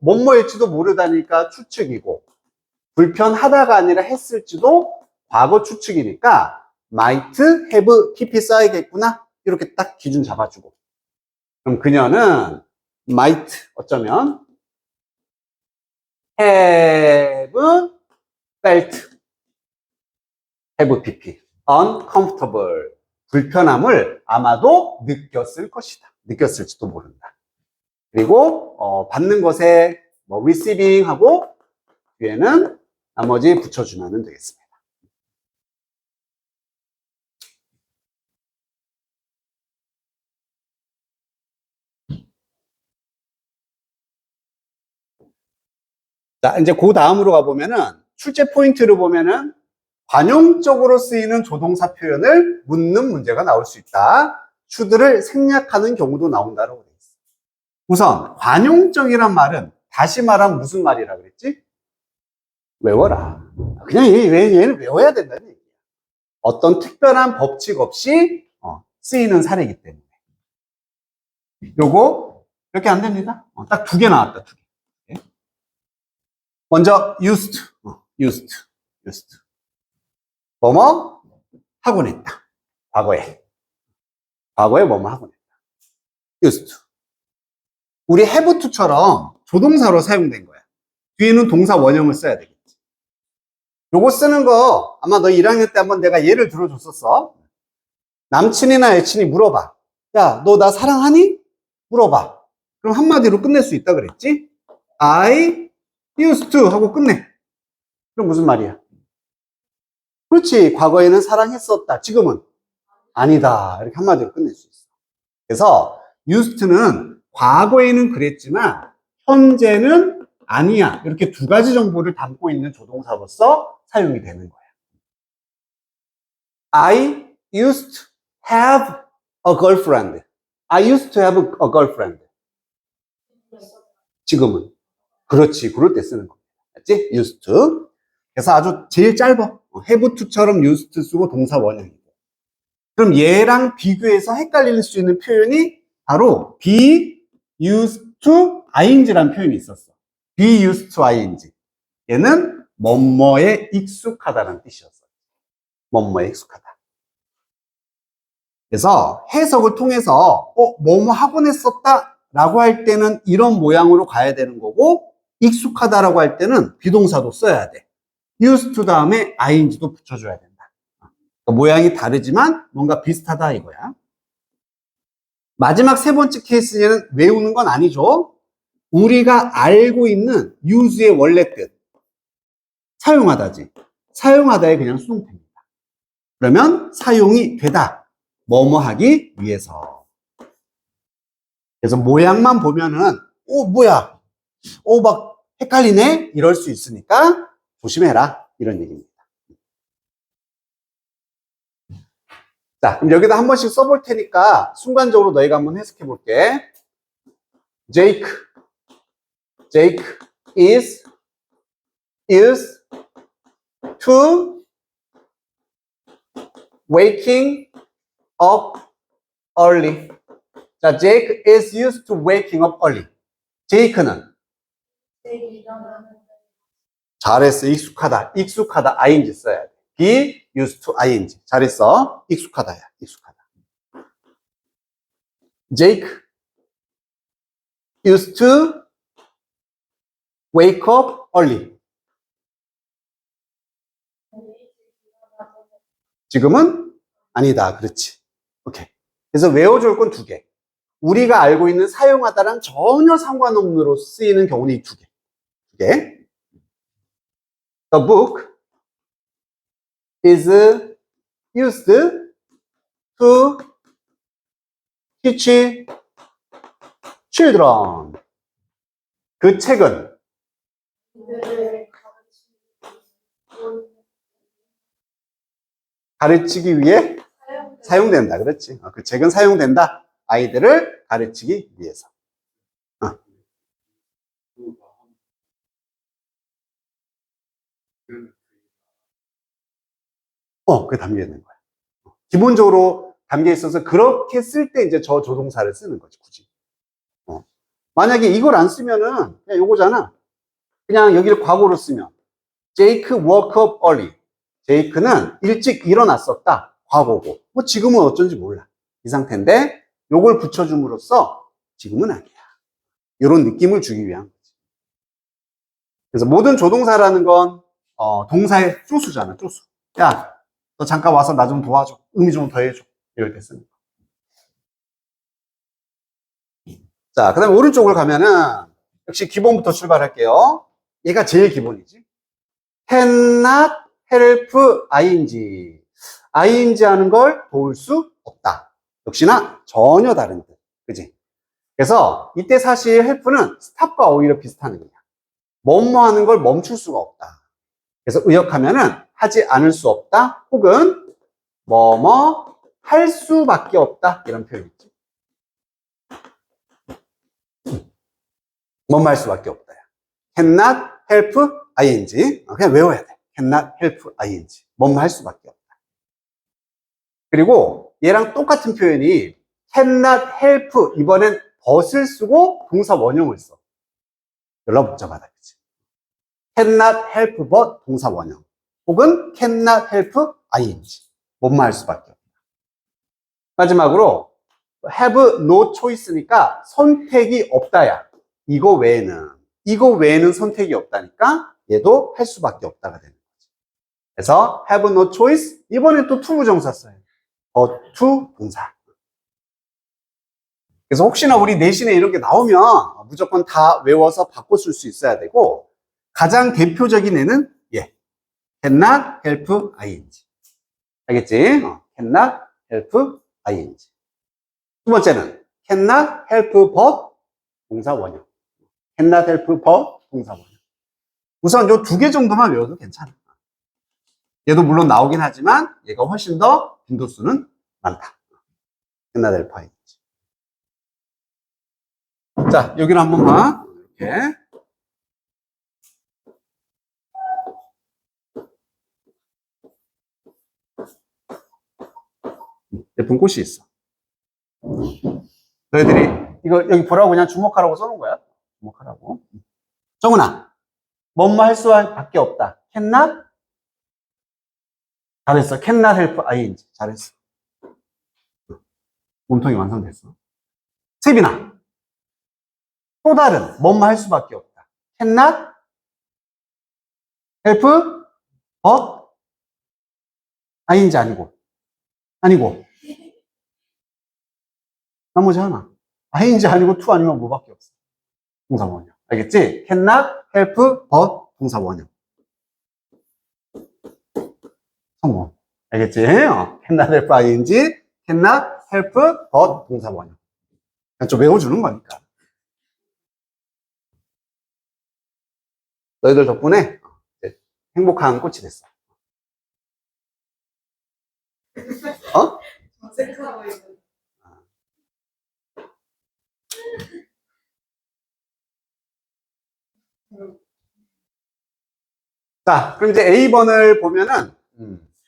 뭐뭐일지도 모르다니까 추측이고, 불편하다가 아니라 했을지도 과거 추측이니까 might have PP 써야겠구나. 이렇게 딱 기준 잡아주고. 그럼 그녀는 might 어쩌면 have felt have PP uncomfortable 불편함을 아마도 느꼈을 것이다. 느꼈을지도 모른다. 그리고 받는 것에 뭐 receiving 하고 뒤에는 나머지 붙여주면 되겠습니다. 자, 이제 그 다음으로 가보면은 출제 포인트를 보면은 관용적으로 쓰이는 조동사 표현을 묻는 문제가 나올 수 있다. should를 생략하는 경우도 나온다고 되어 있어. 우선 관용적이란 말은 다시 말하면 무슨 말이라 그랬지? 외워라. 그냥 얘는 외워야 된다는 얘기야. 어떤 특별한 법칙 없이 쓰이는 사례이기 때문에. 요거 이렇게 안 됩니다. 딱 두 개 나왔다. 두 개. 먼저 used. 뭐뭐 하곤 했다. 과거에 뭐뭐 하곤 했다. used. 우리 have to처럼 조동사로 사용된 거야. 뒤에는 동사 원형을 써야 되겠지. 요거 쓰는 거 아마 너 1학년 때 한번 내가 예를 들어줬었어. 남친이나 여친이 물어봐. 야, 너 나 사랑하니? 물어봐. 그럼 한마디로 끝낼 수 있다 그랬지? I used to 하고 끝내. 그럼 무슨 말이야? 그렇지. 과거에는 사랑했었다. 지금은 아니다. 이렇게 한마디로 끝낼 수 있어. 그래서 used는 과거에는 그랬지만 현재는 아니야. 이렇게 두 가지 정보를 담고 있는 조동사로서 사용이 되는 거야. I used to have a girlfriend. I used to have a girlfriend. 지금은. 그렇지. 그럴 때 쓰는 거. 맞지? used to. 그래서 아주 제일 짧아. have to처럼 used to 쓰고 동사 원형이고. 그럼 얘랑 비교해서 헷갈릴 수 있는 표현이 바로 be used to ing라는 표현이 있었어. be used to ing. 얘는 뭐뭐에 익숙하다는 뜻이었어. 뭐뭐에 익숙하다. 그래서 해석을 통해서 뭐뭐 하곤 했었다 라고 할 때는 이런 모양으로 가야 되는 거고 익숙하다라고 할 때는 비동사도 써야 돼. used to 다음에 ing도 붙여줘야 된다. 그러니까 모양이 다르지만 뭔가 비슷하다 이거야. 마지막 세 번째 케이스는 외우는 건 아니죠. 우리가 알고 있는 use의 원래 뜻. 사용하다지. 사용하다에 그냥 수동태입니다. 그러면 사용이 되다. 뭐뭐 하기 위해서. 그래서 모양만 보면은 뭐야? 막 헷갈리네? 이럴 수 있으니까 조심해라. 이런 얘기입니다. 자, 그럼 여기다 한 번씩 써볼 테니까 순간적으로 너희가 한번 해석해 볼게. Jake is to waking up early. 자, Jake is used to waking up early. 제이크는 잘했어. 익숙하다. 익숙하다. ing 써야 돼. be used to ing. 잘했어. 익숙하다야. 익숙하다. Jake used to wake up early. 지금은 아니다. 그렇지. 오케이. 그래서 외워줄 건 두 개. 우리가 알고 있는 사용하다랑 전혀 상관없는 쓰이는 경우는 이 두 개. 두 개. The book is used to teach children. 그 책은 가르치기 위해 사용된다. 그렇지. 그 책은 사용된다. 아이들을 가르치기 위해서. 그게 담겨 있는 거야. 기본적으로 담겨 있어서 그렇게 쓸 때 이제 저 조동사를 쓰는 거지, 굳이. 만약에 이걸 안 쓰면은 그냥 요거잖아. 그냥 여기를 과거로 쓰면 Jake woke up early. 제이크는 일찍 일어났었다. 과거고. 뭐 지금은 어쩐지 몰라. 이 상태인데 요걸 붙여줌으로써 지금은 아니야. 이런 느낌을 주기 위한 거지. 그래서 모든 조동사라는 건 동사의 쪼수잖아. 쪼수. 야, 너 잠깐 와서 나 좀 도와줘. 의미 좀 더해줘. 이럴 때 쓰는 거. 자, 그 다음에 오른쪽을 가면은 역시 기본부터 출발할게요. 얘가 제일 기본이지. cannot help ing. ing 하는 걸 도울 수 없다. 역시나 전혀 다른 뜻. 그지? 그래서 이때 사실 help는 stop과 오히려 비슷한 의미야. 뭐뭐 하는 걸 멈출 수가 없다. 그래서 의역하면은 하지 않을 수 없다. 혹은 뭐뭐 할 수밖에 없다. 이런 표현이 있지. 뭐뭐 할 수밖에 없다. cannot help ing. 그냥 외워야 돼. cannot help ing. 뭐뭐 할 수밖에 없다. 그리고 얘랑 똑같은 표현이 cannot help. 이번엔 but을 쓰고 동사 원형을 써. 연락 복잡하다. 그치? cannot help but 동사 원형. 혹은 cannot help ing. 뭐뭐 할 수밖에 없다. 마지막으로 have no choice니까 선택이 없다야. 이거 외에는 선택이 없다니까 얘도 할 수밖에 없다가 되는 거지. 그래서 have no choice. 이번엔 또 to 부정사 써요. to 동사. 그래서 혹시나 우리 내신에 이런 게 나오면 무조건 다 외워서 바꿔 쓸 수 있어야 되고, 가장 대표적인 애는 cannot help ing. 알겠지? cannot help ing. 두 번째는 cannot help but 동사 원형. cannot help but 동사 원형. 우선 요 두 개 정도만 외워도 괜찮아. 얘도 물론 나오긴 하지만 얘가 훨씬 더 빈도수는 많다. cannot help ing. 자, 여기를 한번 봐. 이렇게. 예쁜 꽃이 있어. 너희들이 이거 여기 보라고 그냥 주목하라고 써놓은 거야. 주목하라고. 정훈아, 뭐뭐 할 수밖에 없다. cannot? 잘했어. cannot help ing. 잘했어. 몸통이 완성됐어. 세빈아, 또 다른 뭐뭐 할 수밖에 없다. cannot help but ing 아니고 나머지 하나. ing 아니고 to 아니면 뭐밖에 없어. 동사 원형. 알겠지? cannot help but 동사 원형. 성공. 알겠지? cannot help ing, cannot help but 동사 원형. 좀 외워주는 거니까. 너희들 덕분에 행복한 꽃이 됐어. 어색하고 있는. 자, 그럼 이제 A번을 보면은,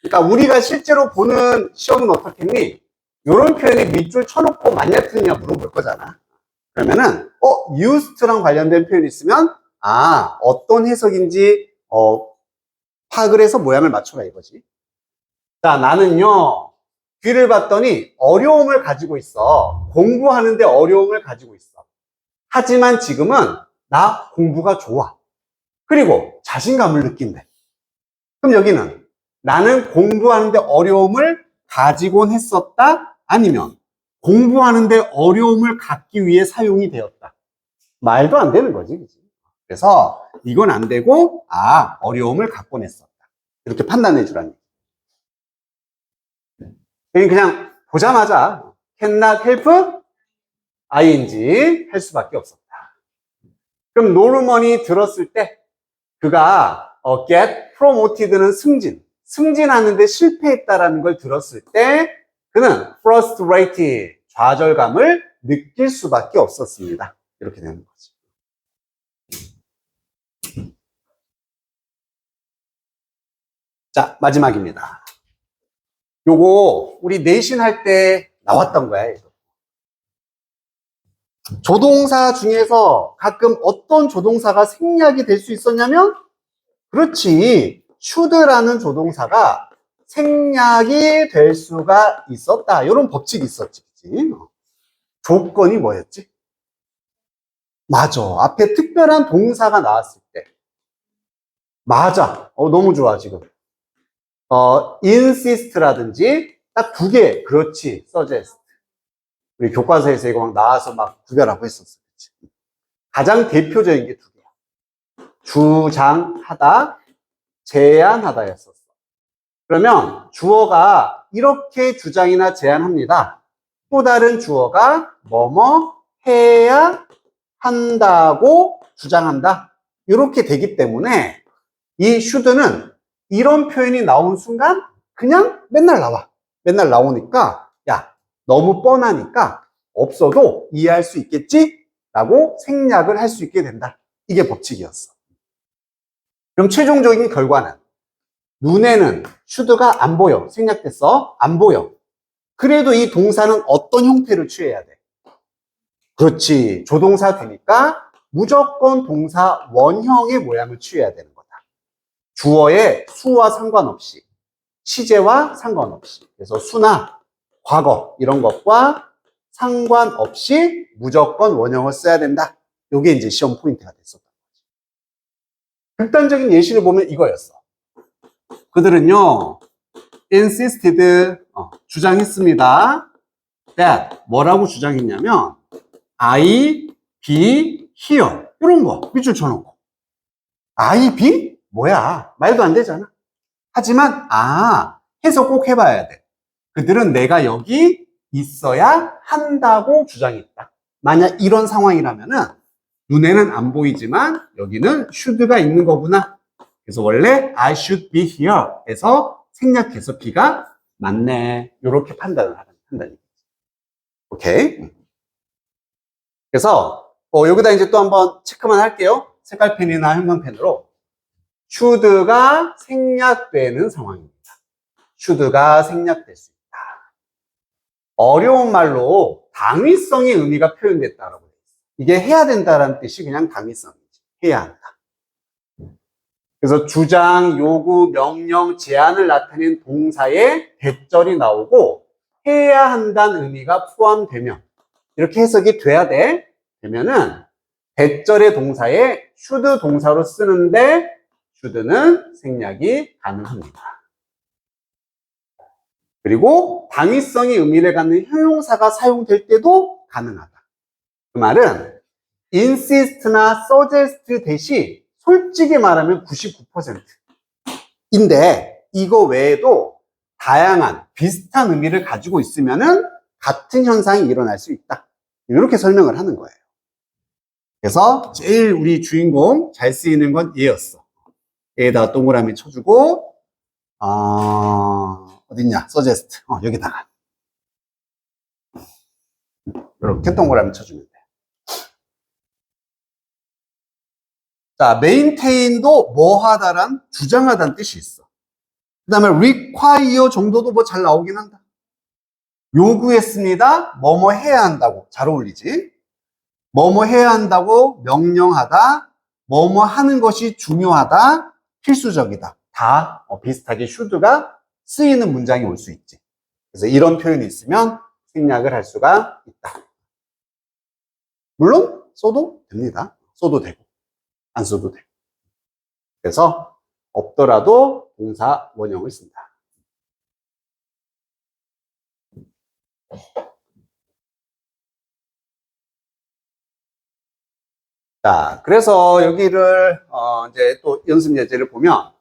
그러니까 우리가 실제로 보는 시험은 어떻겠니? 이런 표현에 밑줄 쳐놓고 맞냐 틀리냐 물어볼 거잖아. 그러면은, used랑 관련된 표현이 있으면 어떤 해석인지 파악을 해서 모양을 맞춰라 이거지. 자, 나는요, 귀를 봤더니 어려움을 가지고 있어. 공부하는데 어려움을 가지고 있어. 하지만 지금은 나 공부가 좋아. 그리고 자신감을 느낀대. 그럼 여기는 나는 공부하는데 어려움을 가지곤 했었다? 아니면 공부하는데 어려움을 갖기 위해 사용이 되었다? 말도 안 되는 거지. 그치? 그래서 이건 안 되고, 어려움을 갖곤 했었다. 이렇게 판단해 주라는 얘기. 그냥 보자마자 cannot help ing 할 수밖에 없었다. 그럼 노르먼이 들었을 때 그가 get promoted는 승진하는데 실패했다라는 걸 들었을 때 그는 frustrated, 좌절감을 느낄 수밖에 없었습니다. 이렇게 되는 거죠. 자, 마지막입니다. 요거 우리 내신 할 때 나왔던 거야. 이거. 조동사 중에서 가끔 어떤 조동사가 생략이 될 수 있었냐면, 그렇지, should라는 조동사가 생략이 될 수가 있었다. 이런 법칙이 있었지. 조건이 뭐였지? 맞아. 앞에 특별한 동사가 나왔을 때. 맞아. 너무 좋아, 지금. insist라든지 딱 두 개. 그렇지. suggest. 우리 교과서에서 이거 막 나와서 막 구별하고 했었어. 가장 대표적인 게 두 개야. 주장하다, 제안하다였었어. 그러면 주어가 이렇게 주장이나 제안합니다. 또 다른 주어가 뭐뭐 해야 한다고 주장한다. 이렇게 되기 때문에 이 should는 이런 표현이 나온 순간 그냥 맨날 나와. 맨날 나오니까 야, 너무 뻔하니까 없어도 이해할 수 있겠지? 라고 생략을 할 수 있게 된다. 이게 법칙이었어. 그럼 최종적인 결과는 눈에는 should가 안 보여. 생략됐어. 안 보여. 그래도 이 동사는 어떤 형태를 취해야 돼? 그렇지. 조동사 되니까 무조건 동사 원형의 모양을 취해야 되는 거다. 주어의 수와 상관없이, 시제와 상관없이. 그래서 수나 과거 이런 것과 상관없이 무조건 원형을 써야 된다. 이게 이제 시험 포인트가 됐었던 거지. 극단적인 예시를 보면 이거였어. 그들은요, insisted, 주장했습니다. that, 뭐라고 주장했냐면, I be here. 이런 거, 밑줄 쳐놓고. I be? 뭐야? 말도 안 되잖아. 하지만, 해서 꼭 해봐야 돼. 그들은 내가 여기 있어야 한다고 주장했다. 만약 이런 상황이라면은, 눈에는 안 보이지만, 여기는 should가 있는 거구나. 그래서 원래 I should be here 에서 생략해서 B가 맞네. 이렇게 판단을 한다는 거지. 오케이. 그래서 여기다 이제 또 한번 체크만 할게요. 색깔펜이나 형광펜으로. should가 생략되는 상황입니다. should가 생략될 수 있다. 어려운 말로 당위성의 의미가 표현됐다라고 해요. 이게 해야 된다라는 뜻이 그냥 당위성이지. 해야 한다. 그래서 주장, 요구, 명령, 제안을 나타낸 동사에 대절이 나오고 해야 한다는 의미가 포함되면 이렇게 해석이 돼야 돼. 되면은 대절의 동사에 should 동사로 쓰는데 should는 생략이 가능합니다. 그리고 당위성의 의미를 갖는 형용사가 사용될 때도 가능하다. 그 말은 insist나 suggest 대시 솔직히 말하면 99%인데 이거 외에도 다양한 비슷한 의미를 가지고 있으면은 같은 현상이 일어날 수 있다. 이렇게 설명을 하는 거예요. 그래서 제일 우리 주인공 잘 쓰이는 건 얘였어. 얘에다가 동그라미 쳐주고 어딨냐? suggest. 여기다가 이렇게 동그라미 쳐주면 돼. 자, maintain도 뭐 하다란 주장하다는 뜻이 있어. 그 다음에 require 정도도 뭐 잘 나오긴 한다. 요구했습니다. 뭐뭐 해야 한다고. 잘 어울리지? 뭐뭐 해야 한다고 명령하다. 뭐뭐 하는 것이 중요하다, 필수적이다. 다 비슷하게 should가 쓰이는 문장이 올 수 있지. 그래서 이런 표현이 있으면 생략을 할 수가 있다. 물론 써도 됩니다. 써도 되고 안 써도 되고. 그래서 없더라도 동사 원형을 쓴다. 자, 그래서 여기를 이제 또 연습 예제를 보면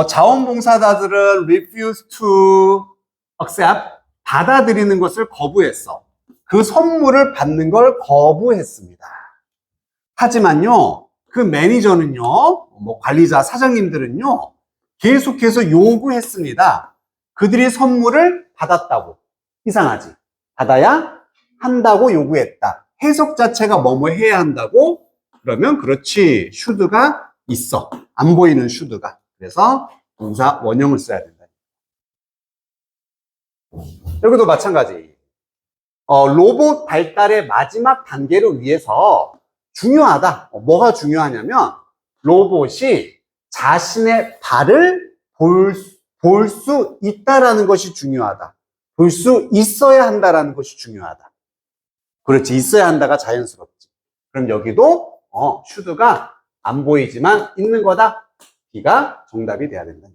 자원봉사자들은 refuse to accept, 받아들이는 것을 거부했어. 그 선물을 받는 걸 거부했습니다. 하지만요, 그 매니저는요, 뭐 관리자, 사장님들은요, 계속해서 요구했습니다. 그들이 선물을 받았다고. 이상하지? 받아야 한다고 요구했다. 해석 자체가 뭐뭐 해야 한다고? 그러면 그렇지, should가 있어. 안 보이는 should가. 그래서 동사 원형을 써야 된다. 여기도 마찬가지. 로봇 발달의 마지막 단계를 위해서 중요하다. 뭐가 중요하냐면 로봇이 자신의 발을 볼 수 있다라는 것이 중요하다. 볼 수 있어야 한다라는 것이 중요하다. 그렇지, 있어야 한다가 자연스럽지. 그럼 여기도 should가 안 보이지만 있는 거다. B가 정답이 돼야 된다.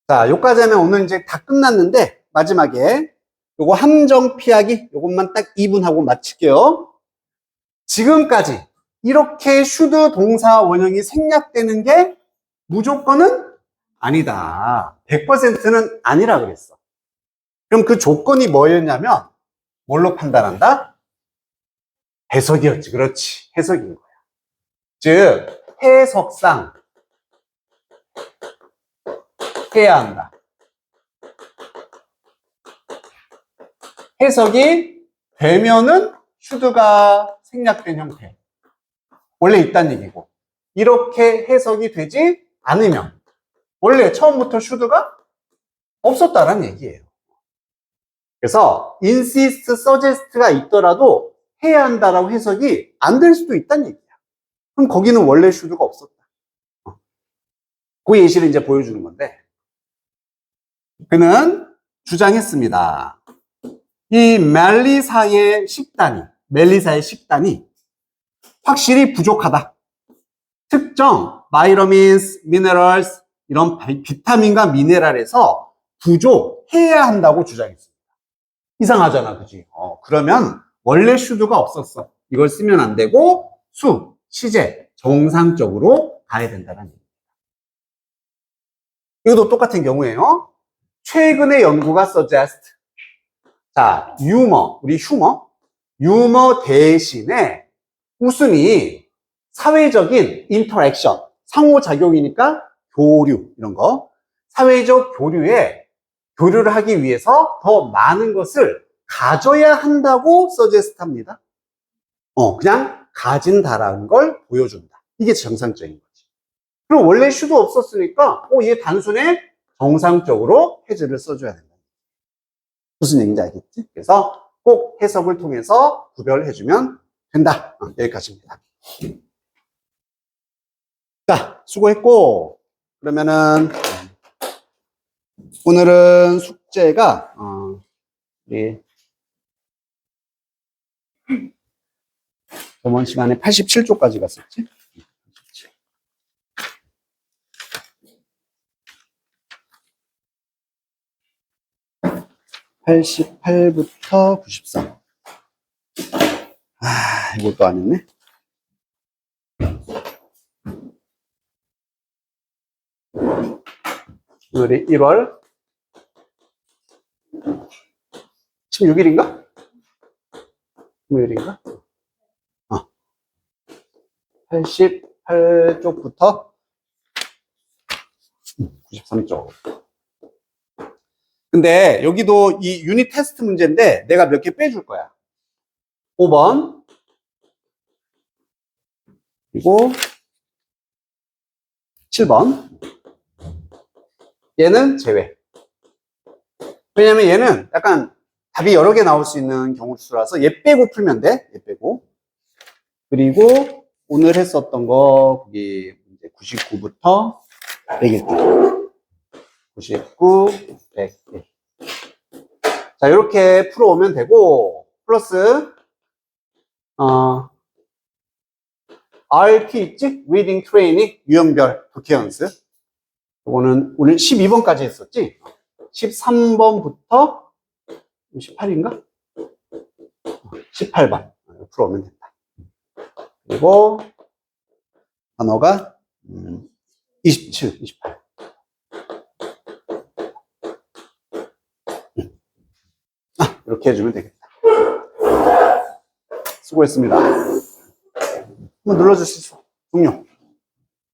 자, 여기까지 하면 오늘 이제 다 끝났는데 마지막에 요거 함정 피하기 요것만 딱 2분 하고 마칠게요. 지금까지 이렇게 should 동사 원형이 생략되는 게 무조건은 아니다. 100%는 아니라 그랬어. 그럼 그 조건이 뭐였냐면 뭘로 판단한다? 해석이었지. 그렇지. 해석인 거야. 즉 해석상 해야 한다. 해석이 되면은 should가 생략된 형태. 원래 있다는 얘기고. 이렇게 해석이 되지 않으면 원래 처음부터 should가 없었다라는 얘기예요. 그래서 insist, suggest가 있더라도 해야 한다라고 해석이 안 될 수도 있다는 얘기야. 그럼 거기는 원래 should가 없었다. 그 예시를 이제 보여주는 건데 그는 주장했습니다. 이 멜리사의 식단이 확실히 부족하다. 특정 바이러민스, 미네랄스 이런 비타민과 미네랄에서 부족해야 한다고 주장했습니다. 이상하잖아, 그지? 그러면 원래 should가 없었어. 이걸 쓰면 안 되고 시제 정상적으로 가야 된다는 얘기입니다. 이것도 똑같은 경우에요. 최근의 연구가 suggest. 자, 우리 유머 대신에 웃음이 사회적인 인터랙션, 상호작용이니까 교류, 이런 거. 사회적 교류를 하기 위해서 더 많은 것을 가져야 한다고 suggest 합니다. 그냥 가진다라는 걸 보여준다. 이게 정상적인 거지. 그럼 원래 should 없었으니까, 얘 단순해? 정상적으로 해제를 써줘야 된다. 무슨 얘기인지 알겠지? 그래서 꼭 해석을 통해서 구별해주면 된다. 여기까지입니다. 자, 수고했고, 그러면은, 오늘은 숙제가, 우리, 저번 시간에 87쪽까지 갔었지? 88부터 94. 이것도 안 했네. 오늘이 1월 16일인가? 금요일인가? 88쪽부터 93쪽. 근데 여기도 이 유닛 테스트 문제인데 내가 몇 개 빼줄 거야. 5번 그리고 7번 얘는 제외. 왜냐면 얘는 약간 답이 여러 개 나올 수 있는 경우 수라서 얘 빼고 풀면 돼. 얘 빼고. 그리고 오늘 했었던 거 거기 문제 99부터 100일 99, 100일. 자, 이렇게 풀어오면 되고 플러스 RT 있지? Reading Training 유형별 독해 연습. 이거는 오늘 12번까지 했었지? 13번부터 18인가? 18번 풀어오면 된다. 그리고 단어가 27, 28. 이렇게 해주면 되겠다. 수고했습니다. 한번 눌러줄 수 있어. 종료.